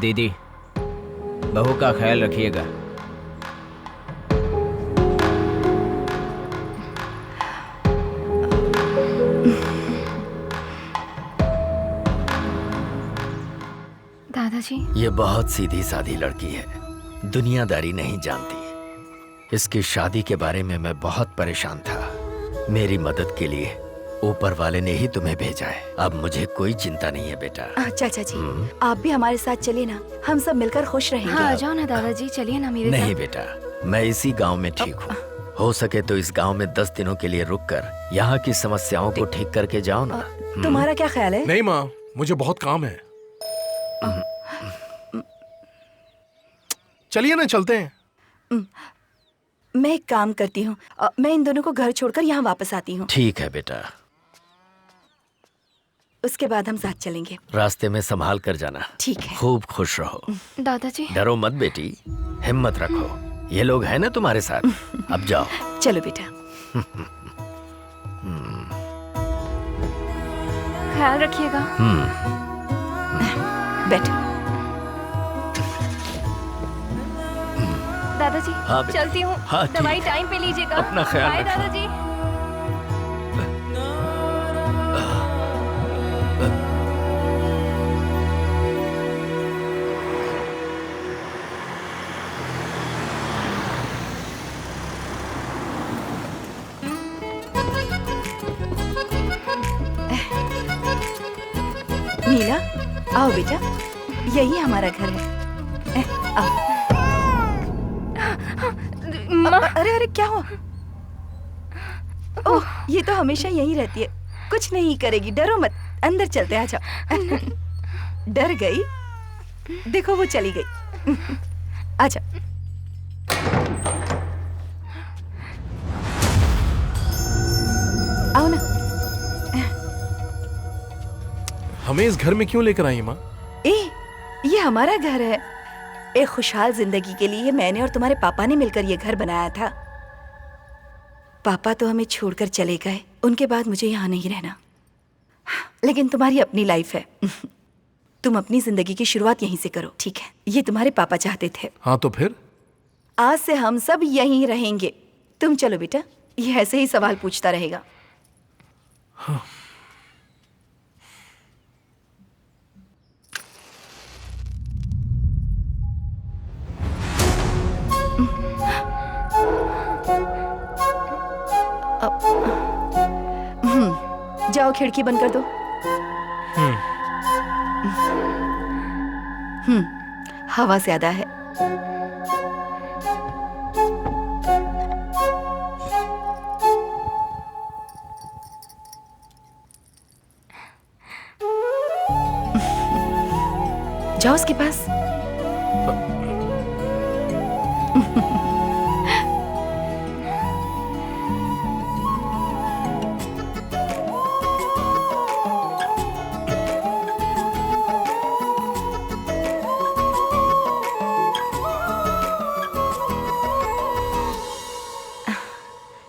दीदी, बहू का ख्याल रखिएगा। दादाजी, ये बहुत सीधी सादी लड़की है, दुनियादारी नहीं जानती। इसकी शादी के बारे में मैं बहुत परेशान था। मेरी मदद के लिए ऊपर वाले ने ही तुम्हें भेजा है। अब मुझे कोई चिंता नहीं है बेटा। चाचा जी, आप भी हमारे साथ चलिए ना, हम सब मिलकर खुश रहेंगे। हाँ, आ जाओ ना दादाजी, चलिए ना मेरे नहीं साथ। बेटा, मैं इसी गांव में ठीक हूँ। हो सके तो इस गांव में 10 दिनों के लिए रुककर यहाँ की समस्याओं को ठीक करके जाओ ना। तुम्हारा क्या ख्याल है? नहीं माँ, मुझे बहुत काम है। चलिए ना, चलते हैं। मैं एक काम करती हूँ, मैं इन दोनों को घर छोड़कर यहाँ वापस आती हूँ। ठीक है बेटा, उसके बाद हम साथ चलेंगे। रास्ते में संभाल कर जाना। ठीक है। खूब खुश रहो। दादाजी, डरो मत बेटी, हिम्मत रखो। ये लोग हैं ना तुम्हारे साथ। अब जाओ। चलो बेटा। ख्याल रखिएगा। बैठो। दादाजी, हाँ बेटा। चलती हूँ। हाँ, ठीक। दवाई टाइम पे लीजिएगा। अपना ख्याल बाय रखना। दादाजी। नीला, आओ बेटा, यही हमारा घर है। आओ। अरे अरे, क्या हुआ? ओह, ये तो हमेशा यही रहती है, कुछ नहीं करेगी, डरो मत। अंदर चलते हैं, आजा। डर गई? देखो वो चली गई। आजा। आओ ना। हमें इस घर में क्यों लेकर आई माँ? ये हमारा घर है। एक खुशहाल जिंदगी के लिए मैंने और तुम्हारे पापा ने मिलकर ये घर बनाया था। पापा तो हमें छोड़कर चले गए, उनके बाद मुझे यहाँ नहीं रहना। लेकिन तुम्हारी अपनी लाइफ है। तुम अपनी जिंदगी की शुरुआत यहीं से करो, ठीक है? ये तुम्हारे पापा चाहते थे। हाँ, तो फिर आज से हम सब यहीं रहेंगे। तुम चलो बेटा, ये ऐसे ही सवाल पूछता रहेगा। हाँ। जाओ, खिड़की बंद कर दो। हवा ज्यादा है। जाओ उसके पास।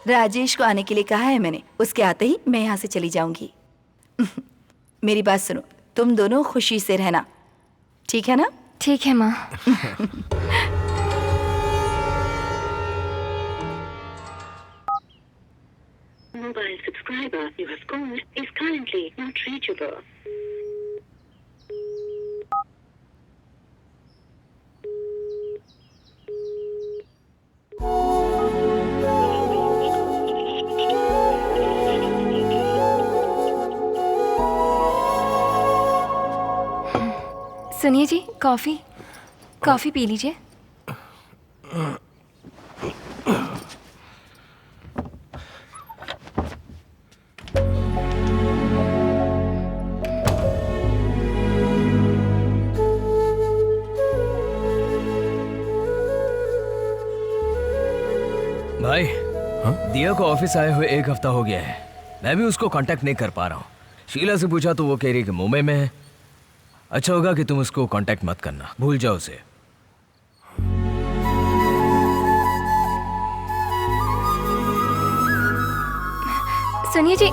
राजेश को आने के लिए कहा है मैंने। उसके आते ही मैं यहाँ से चली जाऊंगी। मेरी बात सुनो, तुम दोनों खुशी से रहना, ठीक है ना? ठीक है माँ। Mobile subscriber you have called is currently not reachable. सुनिए जी, कॉफी पी लीजिए। भाई, दिया को ऑफिस आए हुए 1 हफ्ता हो गया है। मैं भी उसको कांटेक्ट नहीं कर पा रहा हूँ। शीला से पूछा तो वो कह रही कि मुंबई में है। अच्छा होगा कि तुम उसको कांटेक्ट मत करना, भूल जाओ उसे। सुनिए जी,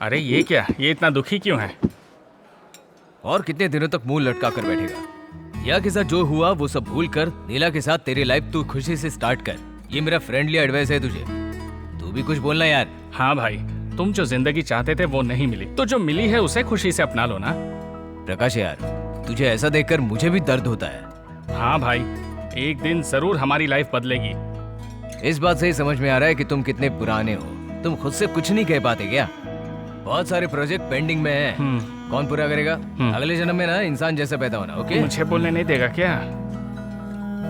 अरे ये क्या, ये इतना दुखी क्यों है? और कितने दिनों तक मुंह लटका कर बैठेगा? या के साथ जो हुआ वो सब भूल कर नीला के साथ तेरी लाइफ तू खुशी से स्टार्ट कर। ये मेरा फ्रेंडली एडवाइस है तुझे। तू भी कुछ बोलना यार। हाँ भाई, तुम जो जिंदगी चाहते थे वो नहीं मिली, तो जो मिली है उसे खुशी से अपना लो ना। प्रकाश यार, तुझे ऐसा देखकर मुझे भी दर्द होता है। हाँ भाई, एक दिन जरूर हमारी लाइफ बदलेगी। इस बात से ही समझ में आ रहा है कि तुम कितने पुराने हो। तुम खुद से कुछ नहीं कह पाते क्या? बहुत सारे प्रोजेक्ट पेंडिंग में हैं। कौन पूरा करेगा? अगले जन्म में ना इंसान जैसा पैदा होना। ओके, मुझे बोलने नहीं देगा क्या?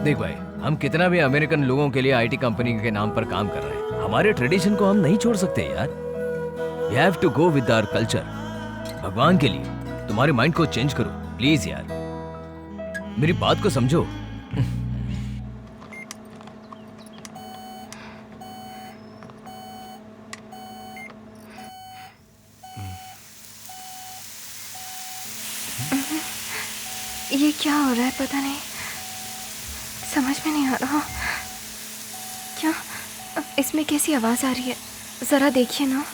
देख भाई, हम कितना भी अमेरिकन लोगों के लिए आईटी कंपनी के नाम पर काम कर रहे हैं, हमारे ट्रेडिशन को हम नहीं छोड़ सकते यार। We have to go with our culture. भगवान के लिए तुम्हारे माइंड को चेंज करो प्लीज यार, मेरी बात को समझो। ये क्या हो रहा है पता नहीं, समझ में नहीं आ रहा। क्या इसमें कैसी आवाज आ रही है? जरा देखिए ना।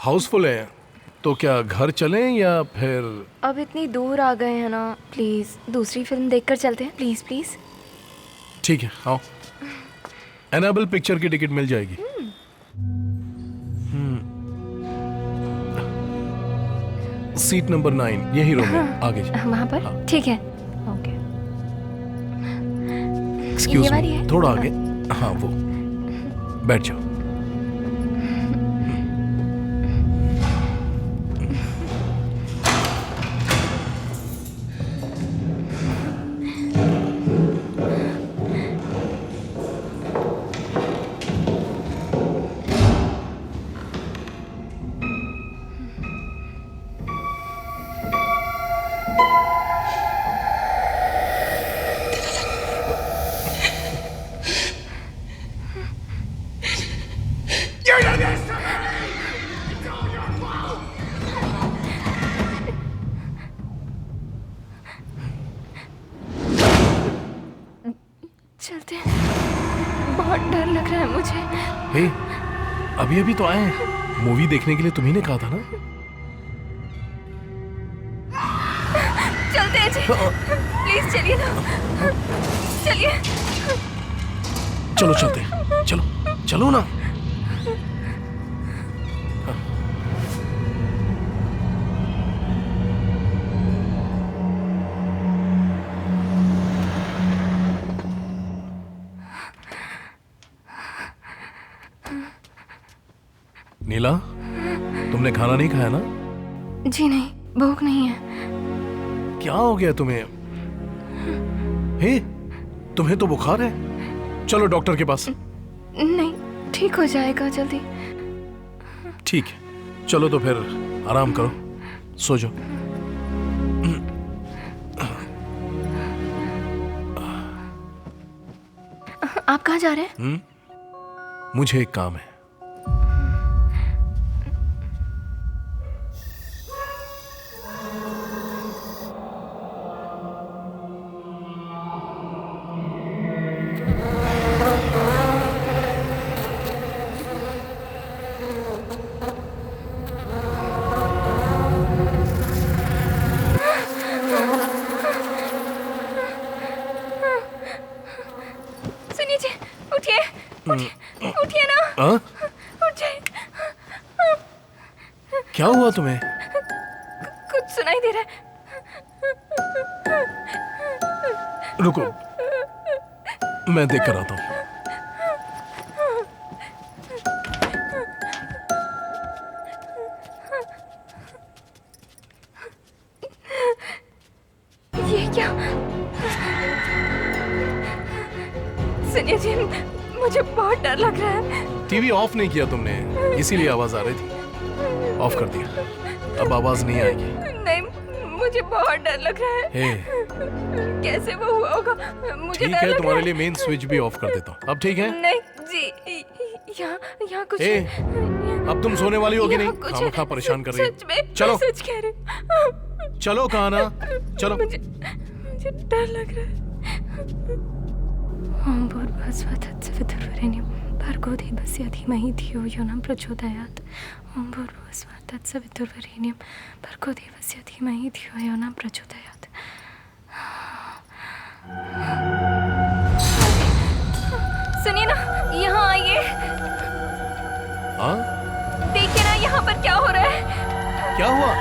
हाउसफुल है तो क्या घर चलें या फिर? अब इतनी दूर आ गए हैं ना, प्लीज दूसरी फिल्म देखकर चलते हैं। Please please. ठीक है, आओ। एनाबेल पिक्चर की टिकट मिल जाएगी। सीट नंबर 9 यही रूम है, आगे वहाँ पर? ठीक है, ओके। एक्सक्यूज ये वाली मी, है? थोड़ा आगे। हाँ वो, बैठ जाओ। चलते हैं, बहुत डर लग रहा है मुझे। हे, अभी अभी तो आए हैं, मूवी देखने के लिए तुम्ही ने कहा था ना। चलते हैं जी, प्लीज चलिए ना, चलिए। चलो चलते हैं, चलो चलो ना। नीला, तुमने खाना नहीं खाया ना? जी नहीं, भूख नहीं है। क्या हो गया तुम्हें? हे, तुम्हें तो बुखार है। चलो डॉक्टर के पास। नहीं, ठीक हो जाएगा जल्दी। ठीक है, चलो तो फिर आराम करो, सो जाओ। आप कहाँ जा रहे हैं? मुझे एक काम है। सुनिए जी, उठिए, उठिए, उठिए ना। हाँ? उठिए। क्या हुआ तुम्हें? कुछ सुनाई दे रहा है। रुको, मैं देख कर आता हूँ। ये क्या? सुनिए जी, मुझे बहुत डर लग रहा है। टीवी ऑफ नहीं किया तुमने, इसीलिए आवाज आ रही थी। ऑफ कर दिया, अब आवाज नहीं आएगी। नहीं, मुझे बहुत डर लग रहा है। हे, कैसे वो हुआ होगा? मुझे ठीक डर है, लग तुम्हारे रहा लिए मेन स्विच भी ऑफ कर देता हूँ। अब ठीक है? नहीं जी, यहाँ कुछ ए, अब तुम सोने वाली हो कि नहीं? यहाँ कुछ खामखा परेशान कर रही सच में, हो। चलो मैं सच कह रही हूँ। चलो, कहा ना, चलो। मुझे डर लग रहा है। ओम भूर्भुवस्सुः तत्सवितुर्वरेण्यं भर्गो देवस्य धीमहि धियो यो न प्रचोदयात्। ओम भूर्भुवस्सुः तत्सवितुर्वरेण्यं भर्गो देवस्य धीमहि धियो यो न प्रचोदयात्। सुनिए ना, यहाँ आइए। हाँ? देखिए ना, यहाँ पर क्या हो रहा है। क्या हुआ?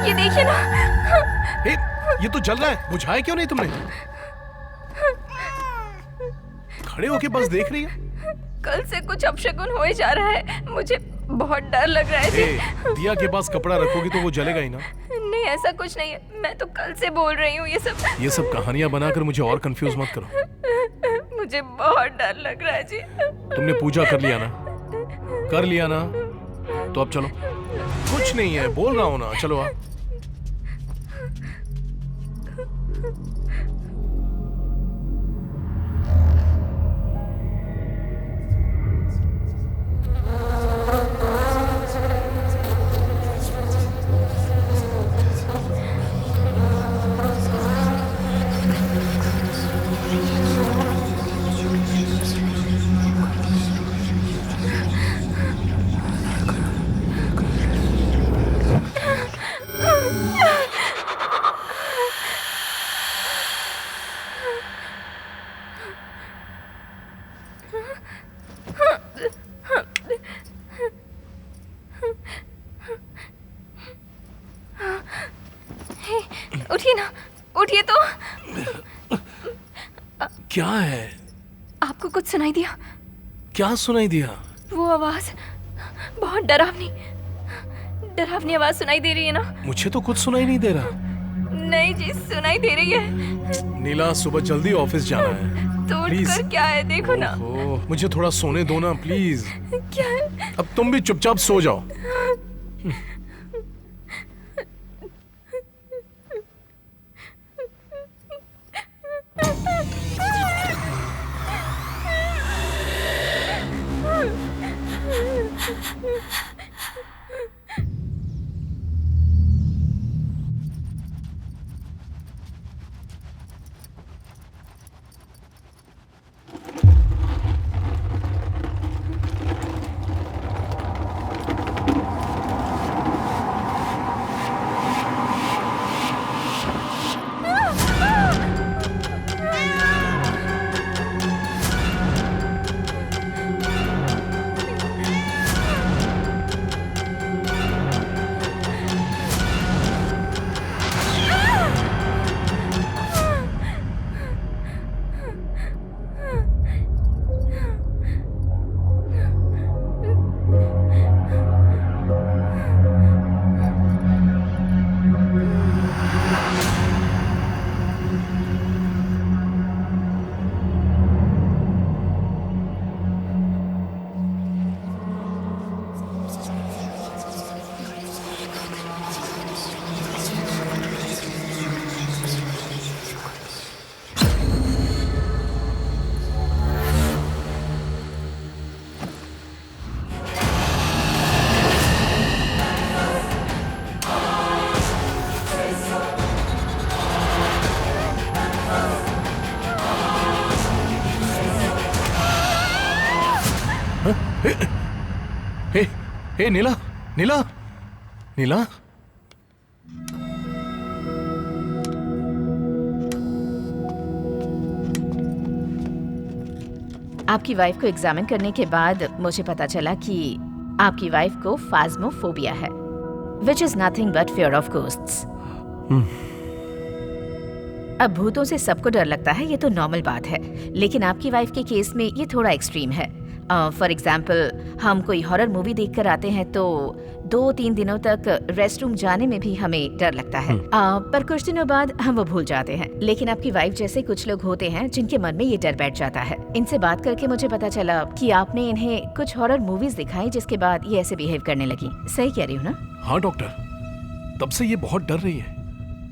ये देखिए ना। हे, ये तो जल रहा है, बुझाया क्यों नहीं तुमने? खड़े होके बस देख रही है। कल से कुछ अपशगुन हो ही जा रहा है, मुझे बहुत डर लग रहा है जी। दिया के पास कपड़ा रखोगी तो वो जलेगा ही ना। नहीं, ऐसा कुछ नहीं है, मैं तो कल से बोल रही हूँ ये सब कहानियां बनाकर मुझे और कंफ्यूज मत करो। मुझे बहुत डर लग रहा है जी। तुमने पूजा कर लिया ना? कर लिया ना? तो अब चलो। कुछ नहीं है, बोल रहा हूँ ना, चलो आप। उठिए ना, उठिए तो। क्या है? आपको कुछ सुनाई दिया? क्या सुनाई दिया? वो आवाज बहुत डरावनी आवाज सुनाई दे रही है ना? मुझे तो कुछ सुनाई नहीं दे रहा। नहीं जी, सुनाई दे रही है। नीला, सुबह जल्दी ऑफिस जाना है। तो उठकर क्या है, देखो ना। मुझे थोड़ा सोने दो ना प्लीज। क्या है? अब तुम भी चुपचाप सो जाओ। हे नीला, नीला, नीला। आपकी वाइफ को एग्जामिन करने के बाद मुझे पता चला कि आपकी वाइफ को फास्मोफोबिया है, which is nothing but fear of ghosts. अब भूतों से सबको डर लगता है, ये तो नॉर्मल बात है, लेकिन आपकी वाइफ के केस में ये थोड़ा एक्सट्रीम है। फॉर एग्जाम्पल, हम कोई हॉरर मूवी देख कर आते हैं तो 2-3 दिनों तक रेस्ट रूम जाने में भी हमें डर लगता है, पर कुछ दिनों बाद हम वो भूल जाते हैं। लेकिन आपकी वाइफ जैसे कुछ लोग होते हैं जिनके मन में ये डर बैठ जाता है। इनसे बात करके मुझे पता चला कि आपने इन्हें कुछ हॉरर मूवीज दिखाई जिसके बाद ये ऐसे बिहेव करने लगी। सही कह रही हूँ ना? हाँ डॉक्टर, तब से ये बहुत डर रही है।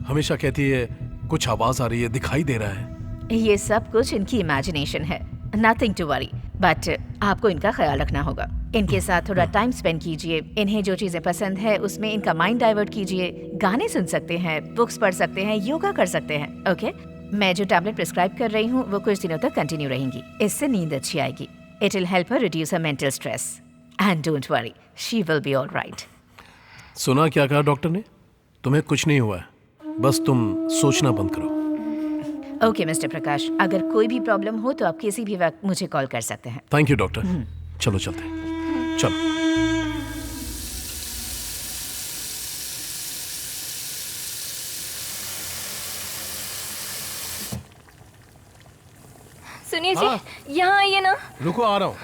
हमेशा कहती है कुछ आवाज आ रही है, दिखाई दे रहा है। ये सब कुछ इनकी इमेजिनेशन है, नथिंग टू वरी, बट आपको इनका ख्याल रखना होगा। इनके साथ थोड़ा टाइम स्पेंड कीजिए, इन्हें जो चीजें पसंद है उसमें इनका माइंड डाइवर्ट कीजिए। गाने सुन सकते हैं, बुक्स पढ़ सकते हैं, योगा कर सकते हैं। ओके, मैं जो टैबलेट प्रिस्क्राइब कर रही हूँ वो कुछ दिनों तक कंटिन्यू रहेंगी। इससे नींद अच्छी आएगी। It will help her reduce her mental stress and don't worry, she will be alright. सुना क्या कहा डॉक्टर ने? तुम्हें कुछ नहीं हुआ है, बस तुम सोचना बंद करो। ओके मिस्टर प्रकाश, अगर कोई भी प्रॉब्लम हो तो आप किसी भी वक्त मुझे कॉल कर सकते हैं। Thank you doctor. चलो चलते हैं, चलो। सुनिए हाँ। जी, यहाँ आइए ना। रुको, आ रहा हूँ।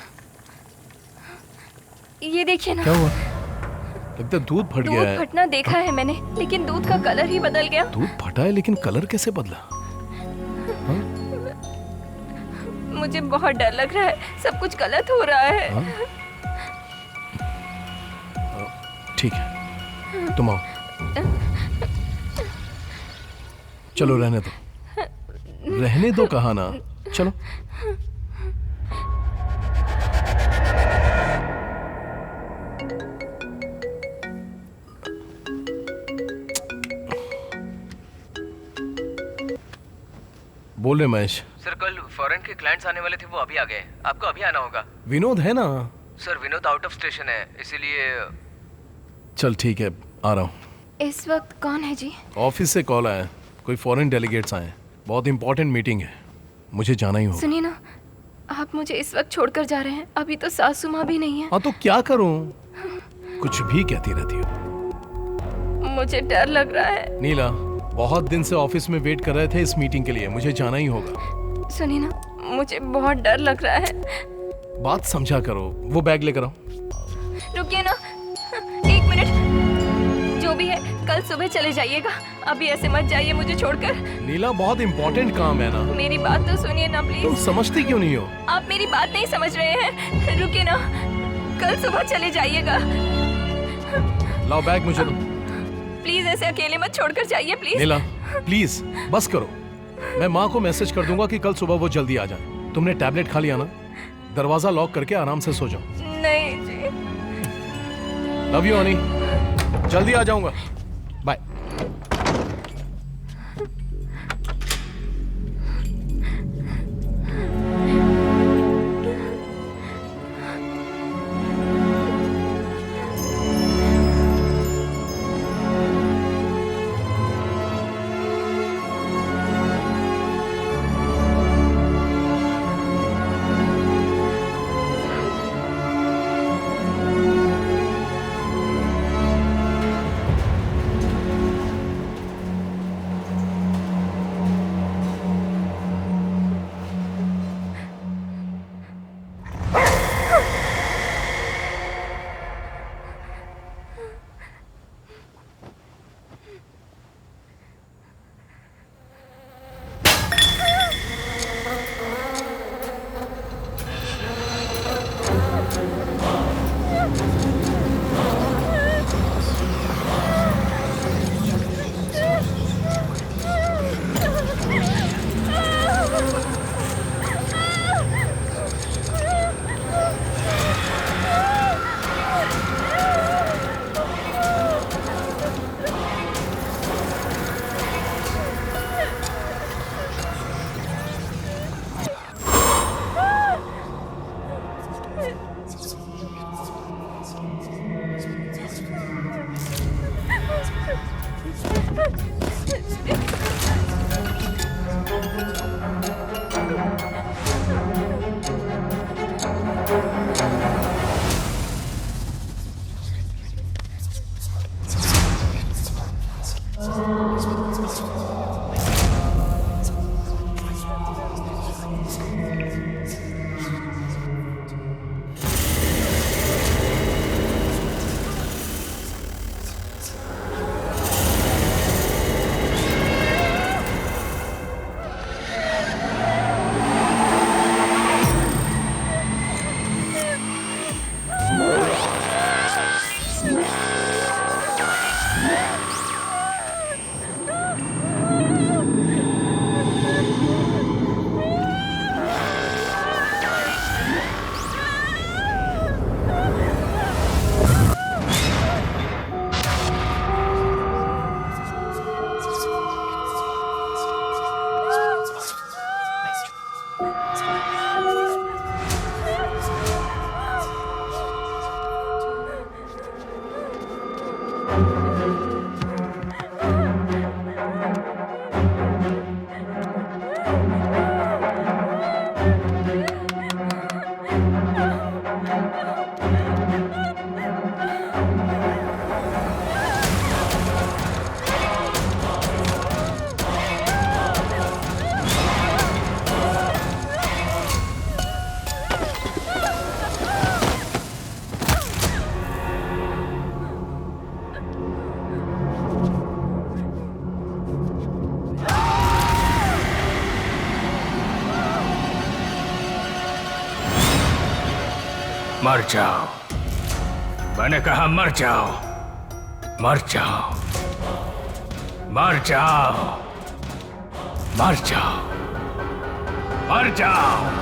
ये देखिए ना। क्या हुआ? लगता है दूध फट गया दूध है। फटना देखा है मैंने, लेकिन दूध का कलर ही बदल गया। दूध फटा है लेकिन कलर कैसे बदला? मुझे बहुत डर लग रहा है, सब कुछ गलत हो रहा है। ठीक है, तुम आओ। चलो रहने दो, रहने दो कहा ना, चलो। बोल रहे महेश। सर कल फॉरेन के क्लाइंट्स आने वाले थे, वो अभी आ गए। आपको अभी आना होगा। विनोद है ना? Sir Vinod out of station है, इसीलिए। चल ठीक है, आ रहा हूँ। इस वक्त कौन है जी? ऑफिस से कॉल आया, कोई फॉरेन डेलीगेट्स आए, बहुत इंपॉर्टेंट मीटिंग है, मुझे जाना ही होगा। सुनिए ना, आप मुझे इस वक्त छोड़कर जा रहे हैं, अभी तो सासू माँ भी नहीं है। हाँ तो क्या करूँ, कुछ भी कहती रहती हो। मुझे डर लग रहा है। नीला, बहुत दिन से ऑफिस में वेट कर रहे थे इस मीटिंग के लिए, मुझे जाना ही होगा। सुनिए ना, मुझे बहुत डर लग रहा है। बात समझा करो, वो बैग लेकर आओ। रुकिए ना, 1 मिनट। जो भी है, कल सुबह चले जाइएगा, अभी ऐसे मत जाइए मुझे छोड़कर। नीला, बहुत इंपॉर्टेंट काम है ना। मेरी बात तो सुनिए ना प्लीज। तुम समझती क्यों नहीं हो? आप मेरी बात नहीं समझ रहे हैं। रुकिए ना, कल सुबह चले जाइएगा। लाओ बैग मुझे दो। प्लीज ऐसे अकेले मत छोड़कर जाइए प्लीज। नीला प्लीज बस करो, मैं माँ को मैसेज कर दूंगा कि कल सुबह वो जल्दी आ जाए। तुमने टैबलेट खा लिया ना? दरवाजा लॉक करके आराम से सो जाओ। नहीं जी। लव यू हनी, जल्दी आ जाऊंगा, बाय। मर जाओ, मैंने कहा मर जाओ, मर जाओ, मर जाओ, मर जाओ, मर जाओ।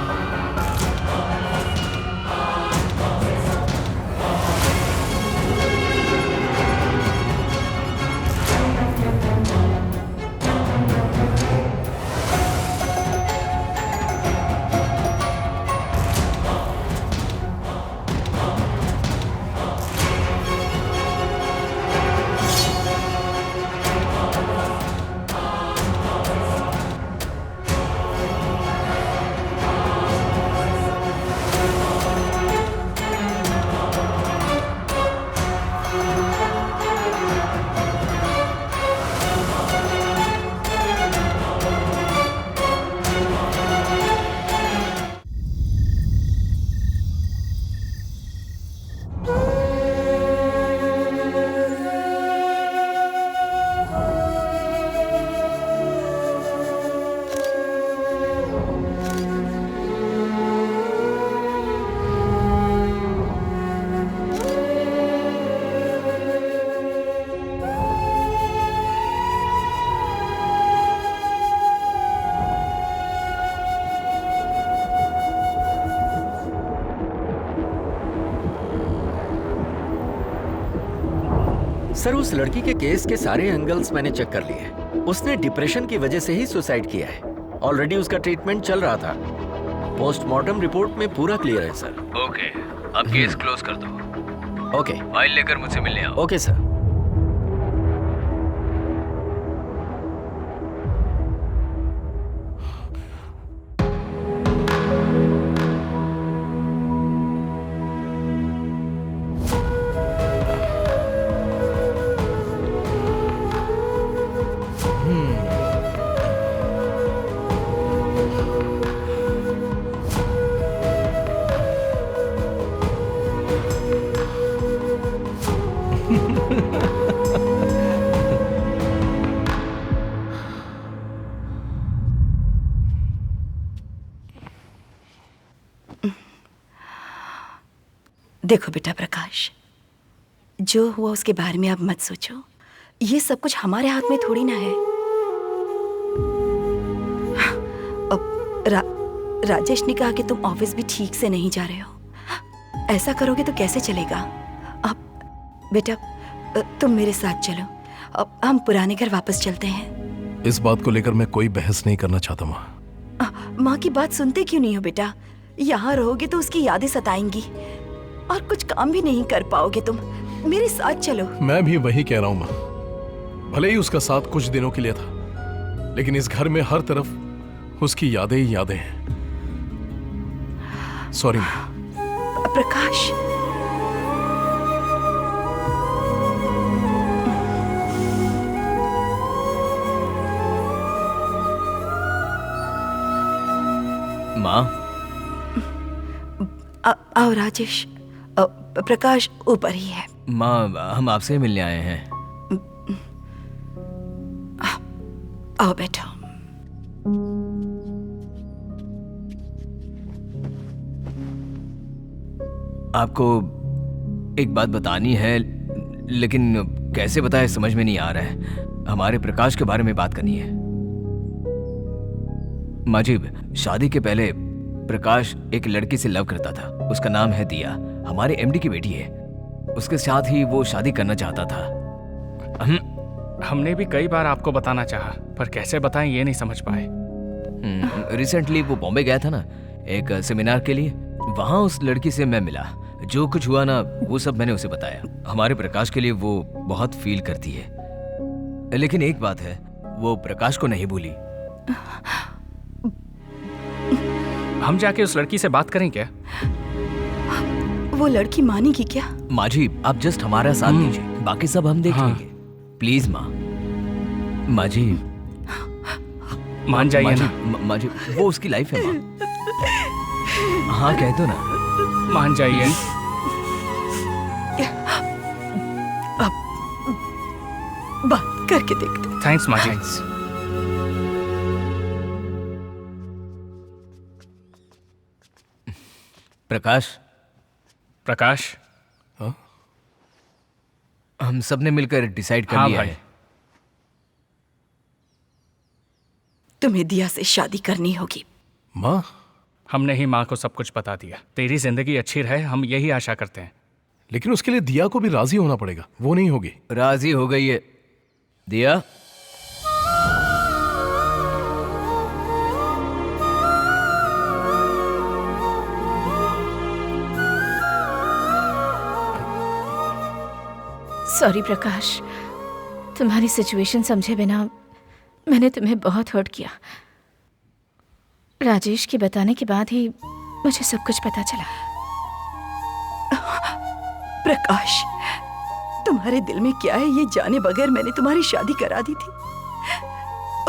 सर, उस लड़की के केस के सारे एंगल्स मैंने चेक कर लिए। उसने डिप्रेशन की वजह से ही सुसाइड किया है। ऑलरेडी उसका ट्रीटमेंट चल रहा था। पोस्टमार्टम रिपोर्ट में पूरा क्लियर है सर। ओके, अब केस क्लोज कर दो। ओके, फाइल लेकर मुझसे मिलने आओ। Okay sir. देखो बेटा प्रकाश, जो हुआ उसके बारे में आप मत सोचो। ये सब कुछ हमारे हाथ में थोड़ी ना है। अब राजेश ने कहा कि तुम ऑफिस भी ठीक से नहीं जा रहे हो। ऐसा करोगे तो कैसे चलेगा? अब बेटा तुम मेरे साथ चलो। अब हम पुराने घर वापस चलते हैं। इस बात को लेकर मैं कोई बहस नहीं करना चाहता माँ। माँ की बात सुनते क्यों नहीं हो बेटा? यहाँ रहोगे तो उसकी यादें सताएंगी और कुछ काम भी नहीं कर पाओगे तुम। मेरे साथ चलो। मैं भी वही कह रहा हूं माँ। भले ही उसका साथ कुछ दिनों के लिए था, लेकिन इस घर में हर तरफ उसकी यादें ही यादें हैं। सॉरी माँ। प्रकाश, माँ। आओ राजेश। प्रकाश ऊपर ही है। माँ, हम आपसे मिलने आए हैं। आओ बैठो। आपको एक बात बतानी है, लेकिन कैसे बताए समझ में नहीं आ रहा है। हमारे प्रकाश के बारे में बात करनी है। माजिब, शादी के पहले प्रकाश एक लड़की से लव करता था। उसका नाम है दिया, हमारे एमडी की बेटी है। उसके साथ ही वो शादी करना चाहता था। हमने भी कई बार आपको बताना चाहा, पर कैसे बताएं ये नहीं समझ पाए। रिसेंटली वो बॉम्बे गया था ना, एक सेमिनार के लिए। वहां उस लड़की से मैं मिला। जो कुछ हुआ ना, वो सब मैंने उसे बताया। हमारे प्रकाश के लिए वो बहुत फील करती है, लेकिन एक बात है, वो प्रकाश को नहीं भूली। हम जाके उस लड़की से बात करें क्या? वो लड़की मानेगी क्या? माजी, आप जस्ट हमारा साथ दीजिए, बाकी सब हम देख लेंगे। प्लीज माँ। माजी, मान जाइए ना। माजी, वो उसकी लाइफ है माँ। हाँ कह दो ना। मान जाइए। अब बात करके देखते। थैंक्स माजी। प्रकाश, हाँ? हम सब ने मिलकर डिसाइड कर लिया है। तुम्हें दिया से शादी करनी होगी। माँ? हमने ही माँ को सब कुछ बता दिया। तेरी जिंदगी अच्छी रहे, हम यही आशा करते हैं। लेकिन उसके लिए दिया को भी राजी होना पड़ेगा। वो नहीं होगी। राजी हो गई है दिया। सॉरी प्रकाश, तुम्हारी सिचुएशन समझे बिना मैंने तुम्हें बहुत हर्ट किया। राजेश के बताने के बाद ही मुझे सब कुछ पता चला। प्रकाश, तुम्हारे दिल में क्या है ये जाने बगैर मैंने तुम्हारी शादी करा दी थी।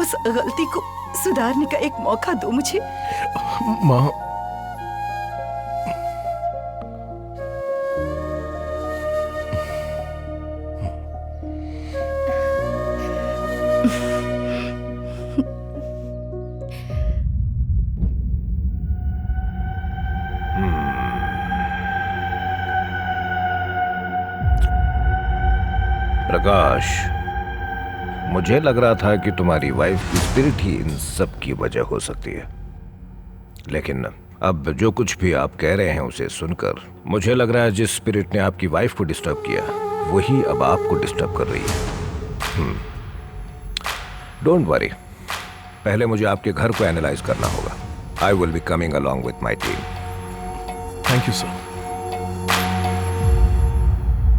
उस गलती को सुधारने का एक मौका दो मुझे। माँ, प्रकाश, मुझे लग रहा था कि तुम्हारी वाइफ की स्पिरिट ही इन सब की वजह हो सकती है, लेकिन अब जो कुछ भी आप कह रहे हैं उसे सुनकर मुझे लग रहा है जिस स्पिरिट ने आपकी वाइफ को डिस्टर्ब किया वही अब आपको डिस्टर्ब कर रही है। डोंट वरी, पहले मुझे आपके घर को एनालाइज करना होगा। I will be coming along with my team. Thank you sir.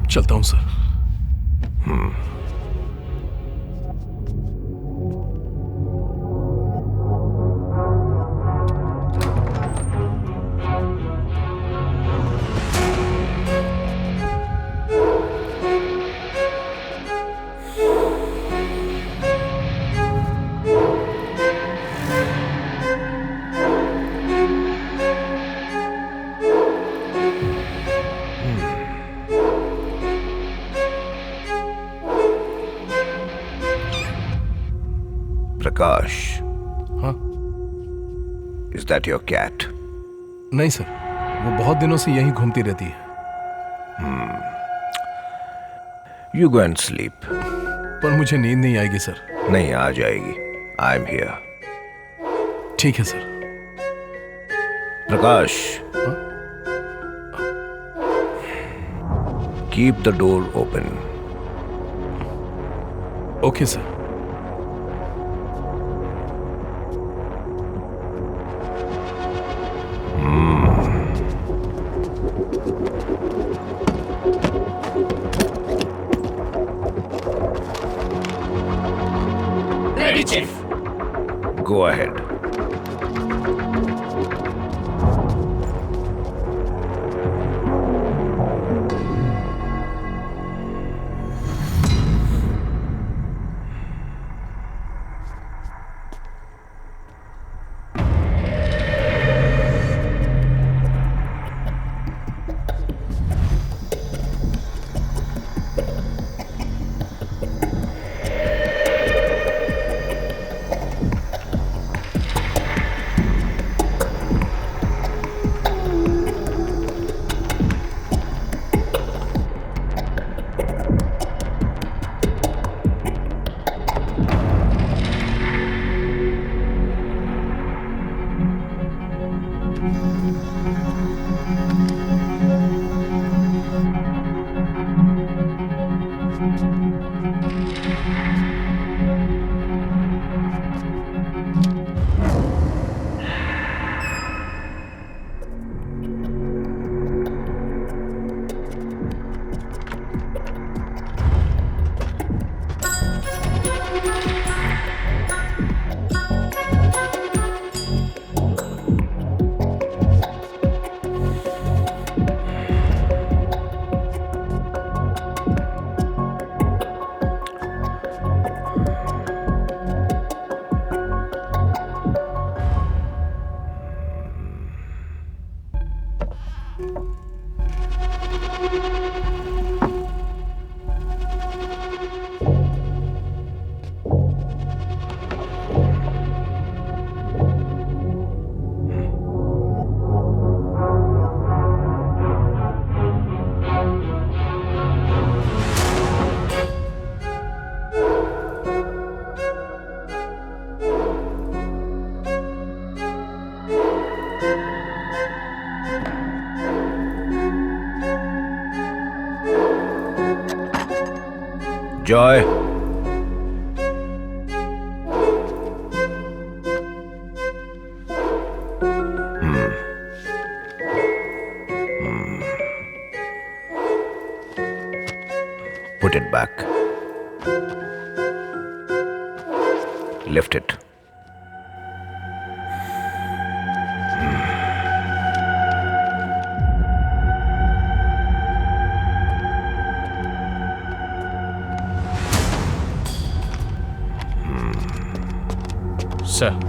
चलता हूं सर। प्रकाश, हाँ? Is that your cat? नहीं सर, वो बहुत दिनों से यहीं घूमती रहती है। You go and sleep. पर मुझे नींद नहीं आएगी सर। नहीं, आ जाएगी। I am here. ठीक है sir. Prakash, keep the door open. Okay sir. जी chief. Go ahead. Joy, put it back. Lift it. Sir.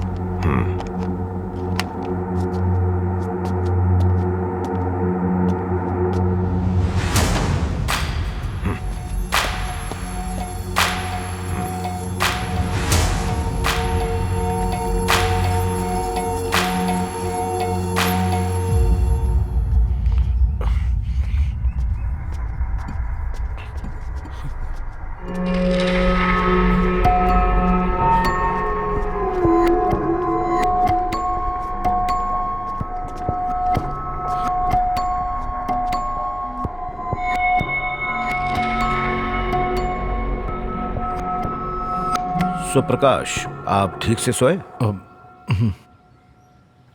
Suprakash, आप ठीक से सोए?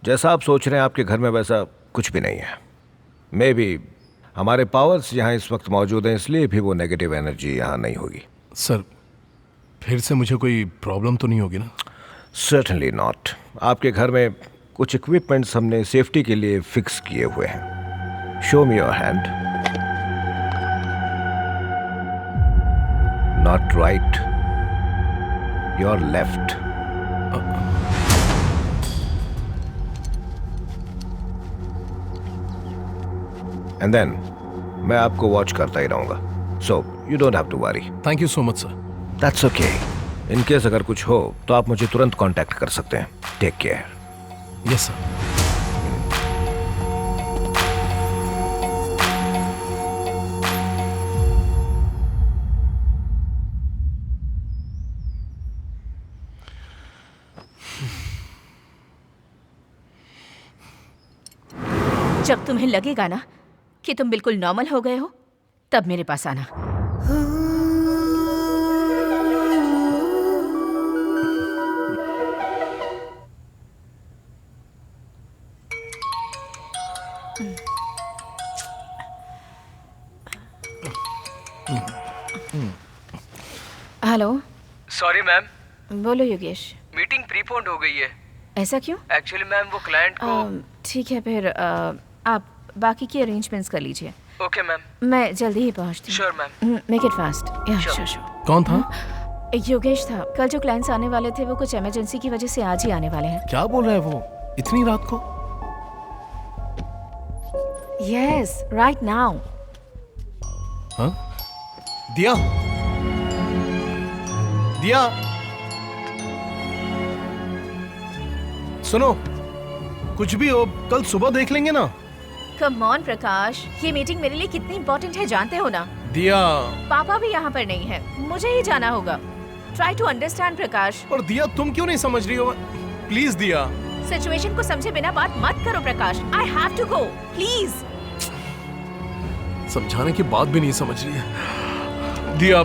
जैसा आप सोच रहे हैं आपके घर में वैसा कुछ भी नहीं है। मे बी हमारे पावर्स यहाँ इस वक्त मौजूद हैं, इसलिए भी वो नेगेटिव एनर्जी यहाँ नहीं होगी। सर, फिर से मुझे कोई प्रॉब्लम तो नहीं होगी ना? Certainly not. आपके घर में कुछ इक्विपमेंट्स हमने सेफ्टी के लिए फिक्स किए हुए हैं। Show me your hand. Not right, your left. And then मैं आपको वॉच करता ही रहूंगा, so you don't have to worry. Thank you so much sir. That's okay. In case अगर कुछ हो तो आप मुझे तुरंत कांटेक्ट कर सकते हैं। Take care. Yes sir. जब तुम्हें लगेगा ना कि तुम बिल्कुल नॉर्मल हो गए हो, तब मेरे पास आना। हेलो। सॉरी मैम, बोलो योगेश। मीटिंग प्रीपोन्ड हो गई है। ऐसा क्यों? एक्चुअली मैम वो क्लाइंट को। ठीक है, फिर आप बाकी की अरेंजमेंट्स कर लीजिए। Okay ma'am. मैं जल्दी ही पहुंचती हूँ। Sure ma'am. Make it fast. या श्योर। कौन था? योगेश था। कल जो क्लाइंट्स आने वाले थे वो कुछ इमरजेंसी की वजह से आज ही आने वाले हैं। क्या बोल रहा है वो इतनी रात को? Yes, right now. हाँ? दिया, दिया, सुनो, कुछ भी हो कल सुबह देख लेंगे ना। कम ऑन प्रकाश, ये मीटिंग मेरे लिए कितनी इंपॉर्टेंट है जानते हो ना। दिया, पापा भी यहाँ पर नहीं है, मुझे ही जाना होगा। ट्राई टू अंडरस्टैंड प्रकाश। और दिया तुम क्यों नहीं समझ रही हो? प्लीज दिया। सिचुएशन को समझे बिना बात मत करो Prakash. I have to go, please. समझाने की बात भी नहीं समझ रही है। दिया,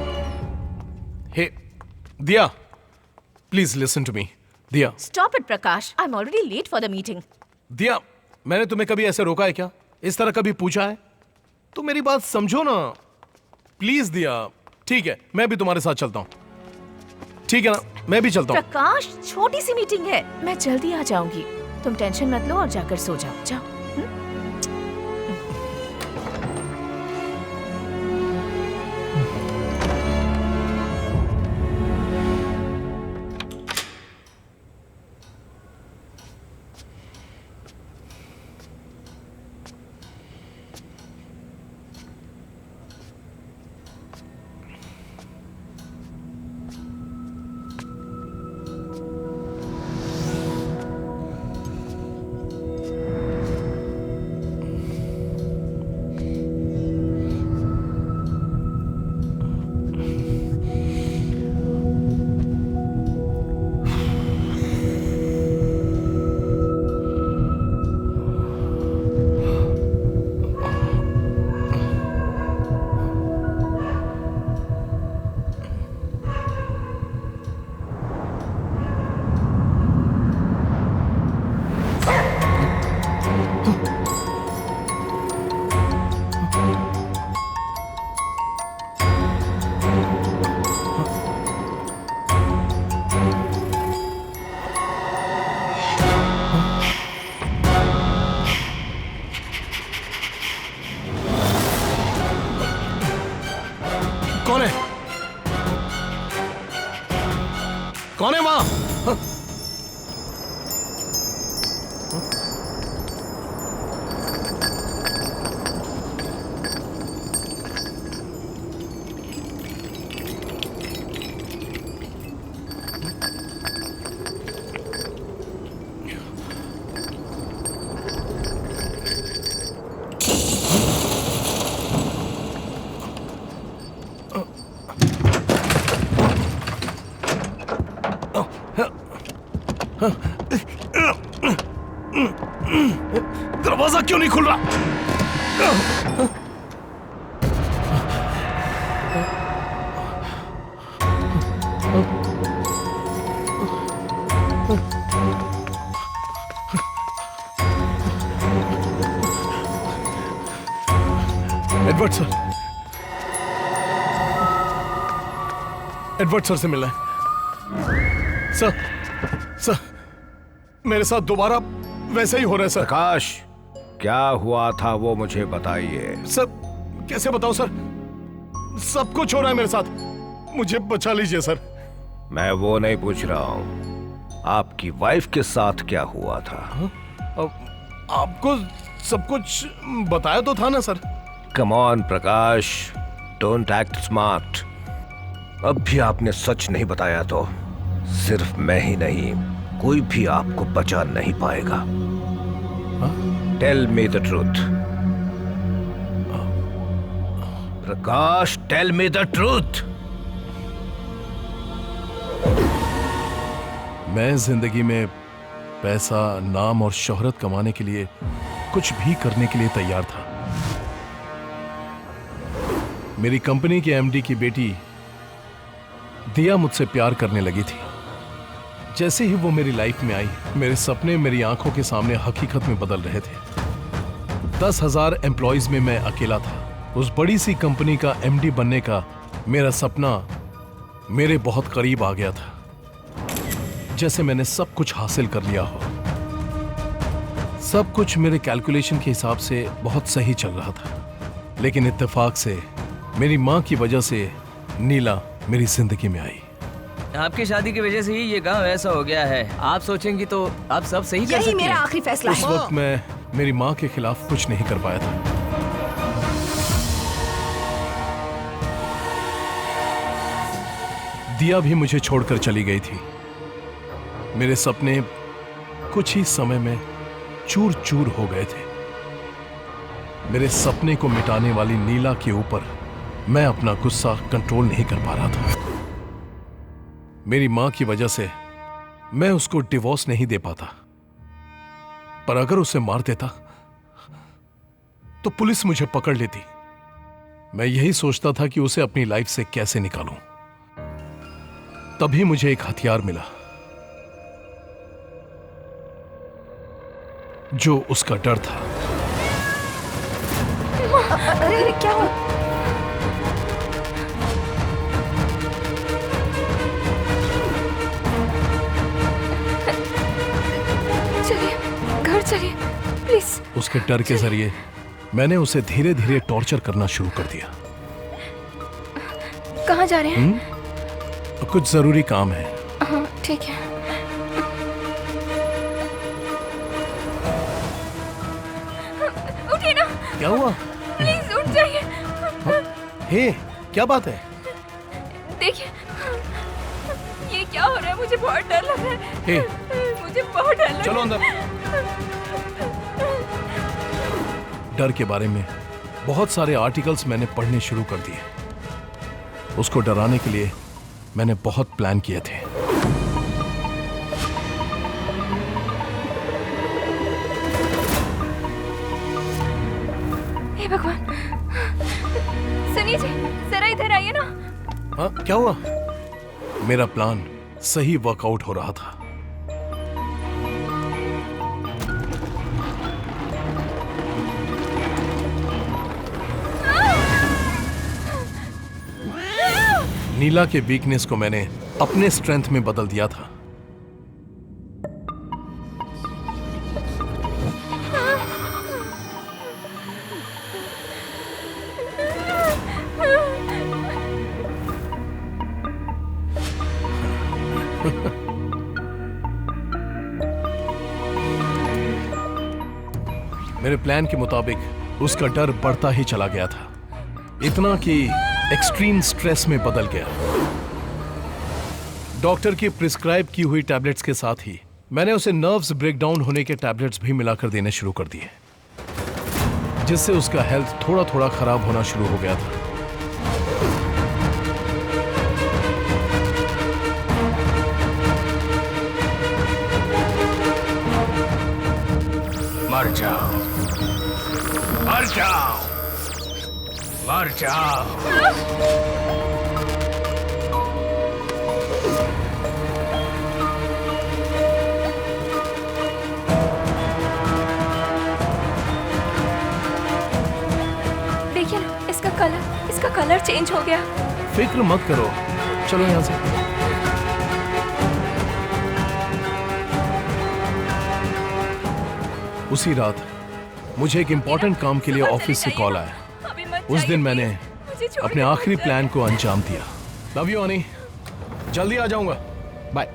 हे दिया, please listen to me. Diya, stop it Prakash, I am already late for the meeting. Diya, मैंने तुम्हें कभी ऐसे रोका है क्या? इस तरह कभी पूछा है? तो मेरी बात समझो ना प्लीज। दिया, ठीक है, मैं भी तुम्हारे साथ चलता हूँ। ठीक है ना, मैं भी चलता हूँ। प्रकाश, छोटी सी मीटिंग है, मैं जल्दी आ जाऊंगी। तुम टेंशन मत लो और जाकर सो जाओ। जाओ। कौन है? कौन है वहां? दरवाजा क्यों नहीं खुल रहा? एडवर्ड सर, एडवर्ड सर से मिलना है। सर, मेरे साथ दोबारा वैसा ही हो रहा है सर। प्रकाश, क्या हुआ था वो मुझे बताइए। सर, कैसे बताऊं सर? सब कुछ हो रहा है मेरे साथ, मुझे बचा लीजिए सर। मैं वो नहीं पूछ रहा हूँ, आपकी वाइफ के साथ क्या हुआ था? आपको सब कुछ बताया तो था ना sir. Come on Prakash, don't act smart. अब भी आपने सच नहीं बताया तो सिर्फ मैं ही नहीं, कोई भी आपको बचा नहीं पाएगा। Tell me the truth Prakash, tell me the truth. मैं जिंदगी में पैसा, नाम और शोहरत कमाने के लिए कुछ भी करने के लिए तैयार था। मेरी कंपनी के एमडी की बेटी दिया मुझसे प्यार करने लगी थी। जैसे ही वो मेरी लाइफ में आई, मेरे सपने मेरी आंखों के सामने हकीकत में बदल रहे थे। 10,000 एम्प्लॉइज में मैं अकेला था। उस बड़ी सी कंपनी का एमडी बनने का मेरा सपना मेरे बहुत करीब आ गया था। जैसे मैंने सब कुछ हासिल कर लिया हो। सब कुछ मेरे कैलकुलेशन के हिसाब से बहुत सही चल रहा था, लेकिन इत्तेफाक से मेरी माँ की वजह से नीला मेरी जिंदगी में आई। आपकी शादी की वजह से ही ये गांव ऐसा हो गया है। आप सोचेंगी तो आप सब सही कर सकती हैं। यही मेरा आखिरी फैसला उस है। वक्त मैं मेरी माँ के खिलाफ कुछ नहीं कर पाया था। दिया भी मुझे छोड़कर चली गई थी। मेरे सपने कुछ ही समय में चूर चूर हो गए थे। मेरे सपने को मिटाने वाली नीला के ऊपर मैं अपना गुस्सा कंट्रोल नहीं कर पा रहा था। मेरी मां की वजह से मैं उसको डिवोर्स नहीं दे पाता, पर अगर उसे मार देता तो पुलिस मुझे पकड़ लेती। मैं यही सोचता था कि उसे अपनी लाइफ से कैसे निकालूं। तभी मुझे एक हथियार मिला जो उसका डर था। अरे क्या हुआ? चलिए घर चलिए प्लीज। उसके डर के जरिए मैंने उसे धीरे धीरे टॉर्चर करना शुरू कर दिया। कहाँ जा रहे हैं? कुछ जरूरी काम है। हाँ ठीक है। उठिए ना। क्या हुआ? प्लीज उठ जाइए। हे, क्या बात है? देखिए ये क्या हो रहा है, मुझे बहुत डर लग रहा है। हे, मुझे बहुत डर लग रहा है। चलो अंदर। डर के बारे में बहुत सारे आर्टिकल्स मैंने पढ़ने शुरू कर दिए। उसको डराने के लिए मैंने बहुत प्लान किए थे। हे भगवान, सुनिए जी, जरा इधर आइए ना। हाँ, क्या हुआ? मेरा प्लान सही वर्कआउट हो रहा था। नीला के वीकनेस को मैंने अपने स्ट्रेंथ में बदल दिया था। मेरे प्लान के मुताबिक उसका डर बढ़ता ही चला गया था, इतना कि एक्सट्रीम स्ट्रेस में बदल गया। डॉक्टर की प्रिस्क्राइब की हुई टैबलेट्स के साथ ही मैंने उसे नर्व्स ब्रेकडाउन होने के टैबलेट्स भी मिलाकर देने शुरू कर दिए, जिससे उसका हेल्थ थोड़ा थोड़ा खराब होना शुरू हो गया था। मर जाओ, मर जाओ, मर जाओ। देखिए ना, इसका कलर चेंज हो गया। फिक्र मत करो, चलो यहां से। उसी रात मुझे एक इंपॉर्टेंट काम के लिए ऑफिस से कॉल आया। उस दिन मैंने अपने आखिरी प्लान को अंजाम दिया। लव यू अनी, जल्दी आ जाऊंगा, बाय।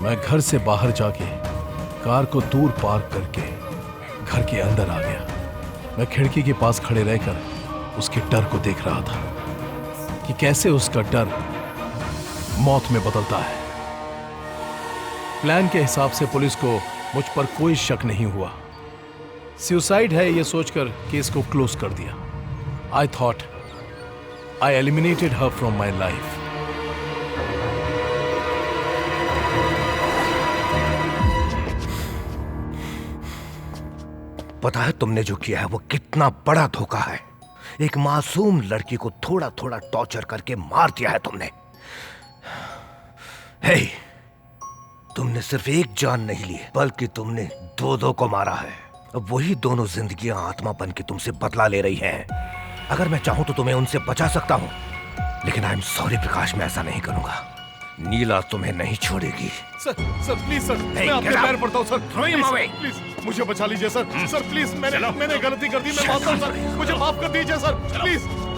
मैं घर से बाहर जाके कार को दूर पार्क करके घर के अंदर आ गया। मैं खिड़की के पास खड़े रहकर उसके डर को देख रहा था। कि कैसे उसका डर मौत में बदलता है। प्लान के हिसाब से पुलिस को मुझ पर कोई शक नहीं हुआ। सुसाइड है यह सोचकर केस को क्लोज कर दिया। I thought I eliminated her from my life. पता है तुमने जो किया है वो कितना बड़ा धोखा है। एक मासूम लड़की को थोड़ा थोड़ा टॉर्चर करके मार दिया है तुमने। हे, तुमने सिर्फ एक जान नहीं ली बल्कि तुमने दो को मारा है। अब वही दोनों जिंदगियां आत्मा बन के तुमसे बदला ले रही हैं। अगर मैं चाहूं तो तुम्हें उनसे बचा सकता हूं, लेकिन आई एम सॉरी प्रकाश, मैं ऐसा नहीं करूंगा। नीला तुम्हें नहीं छोड़ेगी। सर प्लीज सर, मैं आपके पैर पड़ता हूँ सर। प्लीज मुझे बचा लीजिए सर। सर प्लीज, मैंने गलती कर दी, मैं मानता हूँ सर। मुझे माफ कर दीजिए सर।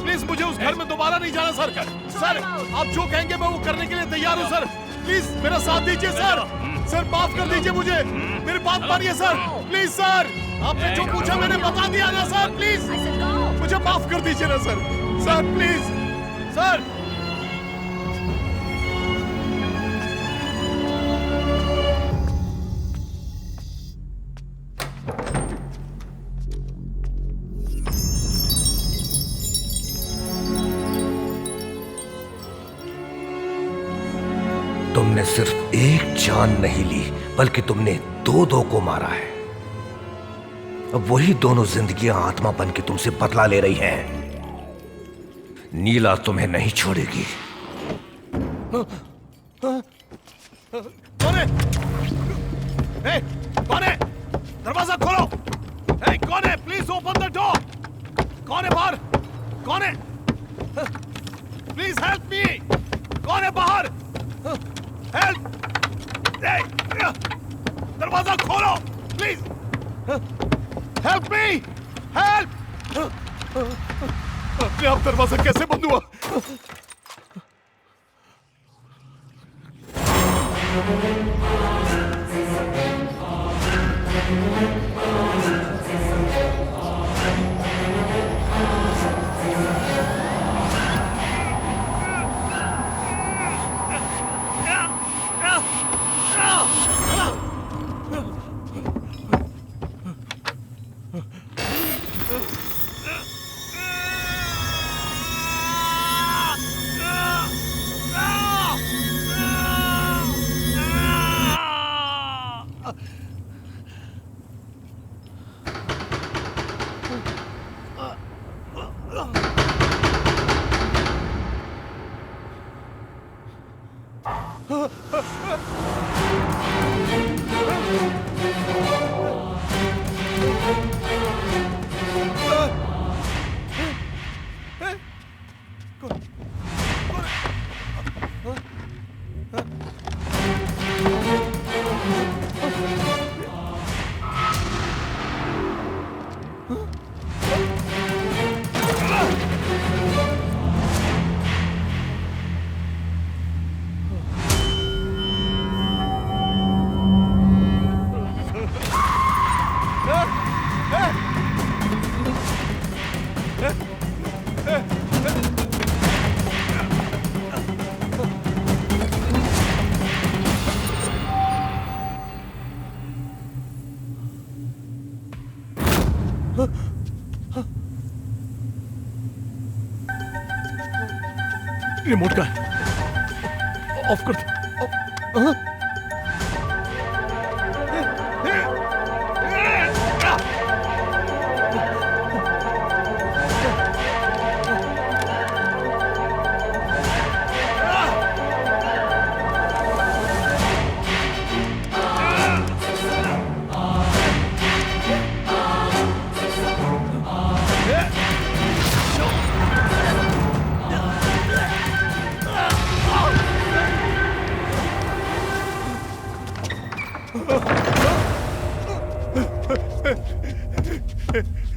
प्लीज मुझे उस घर में दोबारा नहीं जाना सर। सर आप जो कहेंगे मैं वो करने के लिए तैयार हूँ सर। प्लीज मेरा साथ दीजिए सर। सर माफ कर दीजिए मुझे, मेरी बात मानिए सर। प्लीज सर, आपने जो पूछा मैंने बता दिया ना सर। प्लीज मुझे माफ कर दीजिए ना सर। Sir please sir. तुमने सिर्फ एक जान नहीं ली बल्कि तुमने दो को मारा है। अब वही दोनों जिंदगियां आत्मा बन के तुमसे बदला ले रही हैं। नीला तुम्हें नहीं छोड़ेगी। कौन है? कौन है? दरवाजा खोलो। कौन है? Please open the door. कौन है बाहर? कौन है? Please help me. कौन है बाहर? हेल्प! दरवाजा खोलो प्लीज। Help me, help! अपने आप दरवाजा कैसे बंद हुआ? रिमोट का है, ऑफ कर दो।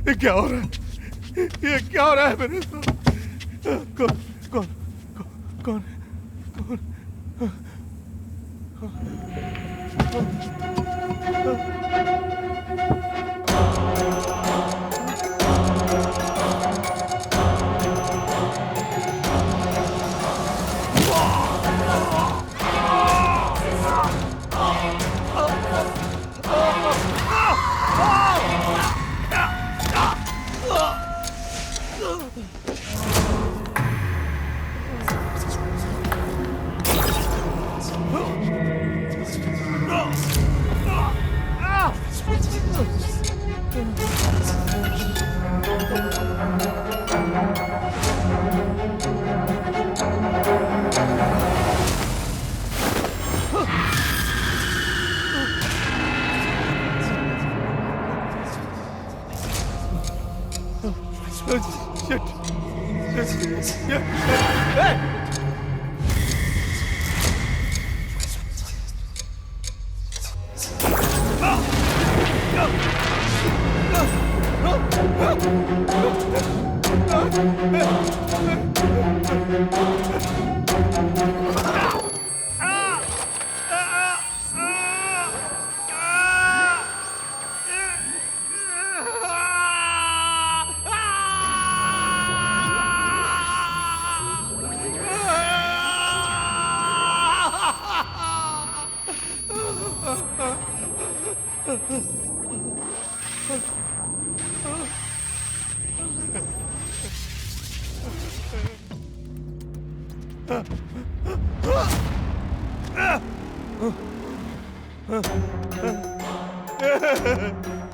ये क्या हो रहा है? ये क्या हो रहा है मेरे साथ? कौन कौन कौन कौन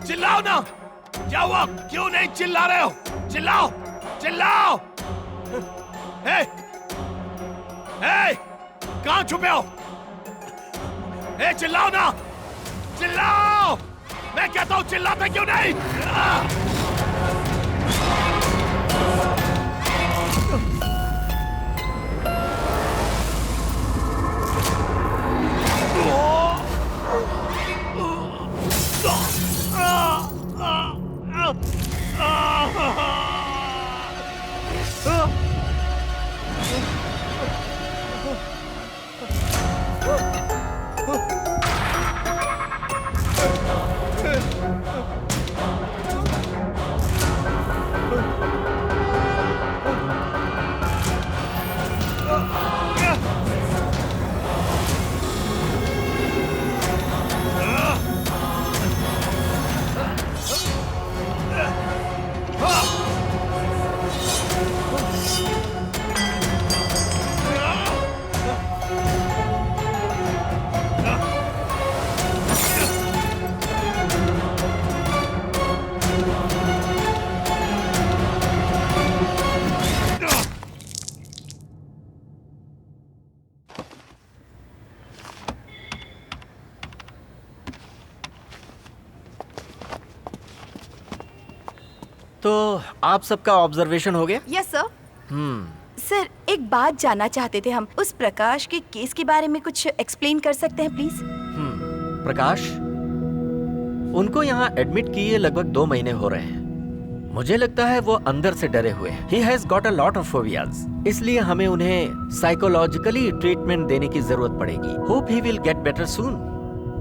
चिल्लाओ ना! क्या हुआ? क्यों नहीं चिल्ला रहे हो? चिल्लाओ! चिल्लाओ! हे! हे! कहाँ छुपे हो? हे, चिल्लाओ ना! चिल्लाओ! मैं कहता हूँ चिल्लाते क्यों नहीं? तो आप सबका ऑब्जर्वेशन हो गया? Yes sir. सर, एक बात जानना चाहते थे हम। उस प्रकाश के केस के बारे में कुछ एक्सप्लेन कर सकते हैं प्लीज? प्रकाश, उनको यहाँ एडमिट किए लगभग 2 महीने हो रहे हैं। मुझे लगता है वो अंदर से डरे हुए हैं। He has got a lot of phobias। इसलिए हमें उन्हें साइकोलॉजिकली ट्रीटमेंट देने की जरूरत पड़ेगी। Hope he will get better soon।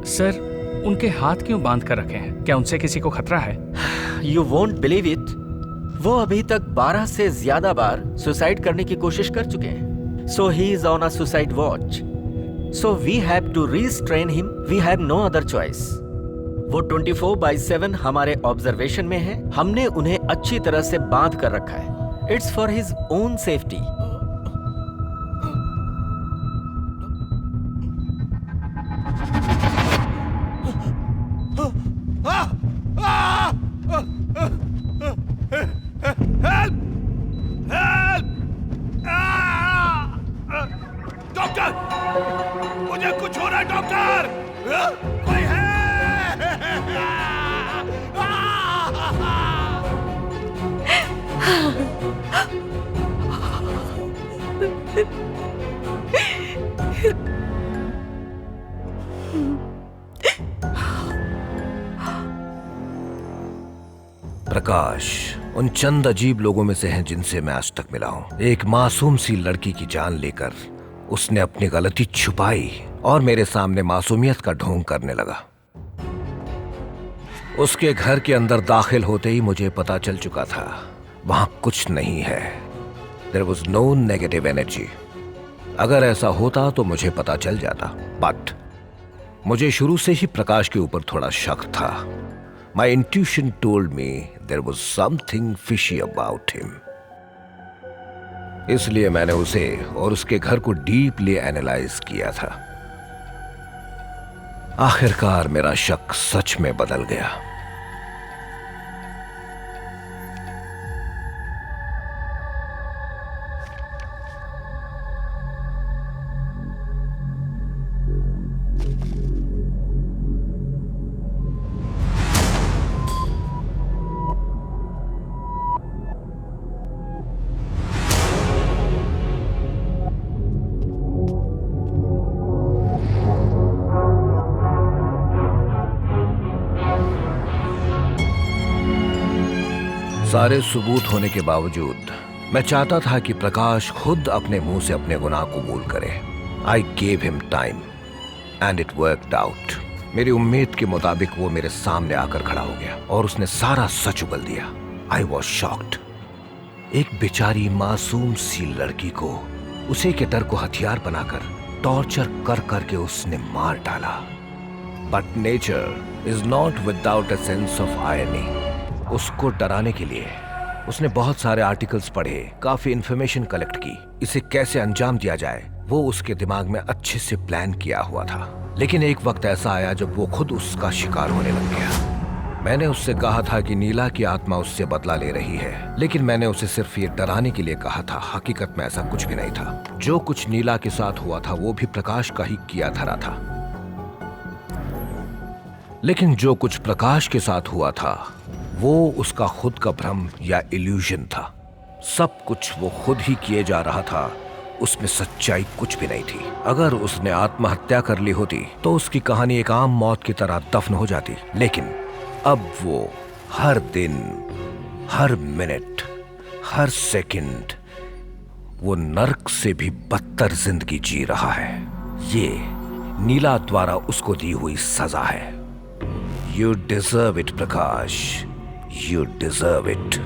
Sir, उनके हाथ क्यों बांध कर रखे हैं? क्या उनसे किसी को खतरा है? You won't believe it। वो अभी तक 12 से ज्यादा बार सुसाइड करने की कोशिश कर चुके हैं। So he is on a suicide watch। So we have to restrain him। We have no other choice। वो 24/7 हमारे ऑब्जर्वेशन में है। हमने उन्हें अच्छी तरह से बांध कर रखा है। It's for his own safety। Doctor, मुझे कुछ हो रहा है डॉक्टर। कोई है? प्रकाश उन चंद अजीब लोगों में से हैं जिनसे मैं आज तक मिला हूं। एक मासूम सी लड़की की जान लेकर उसने अपनी गलती छुपाई और मेरे सामने मासूमियत का ढोंग करने लगा। उसके घर के अंदर दाखिल होते ही मुझे पता चल चुका था वहां कुछ नहीं है। There was no negative energy। अगर ऐसा होता तो मुझे पता चल जाता, बट मुझे शुरू से ही प्रकाश के ऊपर थोड़ा शक था। My intuition told me there was something fishy about him। इसलिए मैंने उसे और उसके घर को डीपली एनालाइज किया था। आखिरकार मेरा शक सच में बदल गया। सारे सबूत होने के बावजूद मैं चाहता था कि प्रकाश खुद अपने मुंह से अपने गुनाह कबूल करे। I gave him time and it worked out. मेरी उम्मीद के मुताबिक वो मेरे सामने आकर खड़ा हो गया और उसने सारा सच उगल दिया। I was shocked. एक बेचारी मासूम सी लड़की को उसे के डर को हथियार बनाकर टॉर्चर कर करके उसने मार डाला। But nature is not without a sense of irony. उसको डराने के लिए उसने बहुत सारे आर्टिकल्स पढ़े, काफी इंफॉर्मेशन कलेक्ट की। इसे कैसे अंजाम दिया जाए वो उसके दिमाग में अच्छे से प्लान किया हुआ था। लेकिन एक वक्त ऐसा आया जब वो खुद उसका शिकार होने लग गया। मैंने उससे कहा था कि नीला की आत्मा उससे बदला ले रही है, लेकिन मैंने उसे सिर्फ ये डराने के लिए कहा था। हकीकत में ऐसा कुछ भी नहीं था। जो कुछ नीला के साथ हुआ था वो भी प्रकाश का ही किया धरा था। लेकिन जो कुछ प्रकाश के साथ हुआ था वो उसका खुद का भ्रम या इल्यूजन था। सब कुछ वो खुद ही किए जा रहा था, उसमें सच्चाई कुछ भी नहीं थी। अगर उसने आत्महत्या कर ली होती तो उसकी कहानी एक आम मौत की तरह दफन हो जाती। लेकिन अब वो हर दिन, हर मिनट, हर सेकंड वो नर्क से भी बदतर जिंदगी जी रहा है। ये नीला द्वारा उसको दी हुई सजा है। You deserve it, Prakash. You deserve it.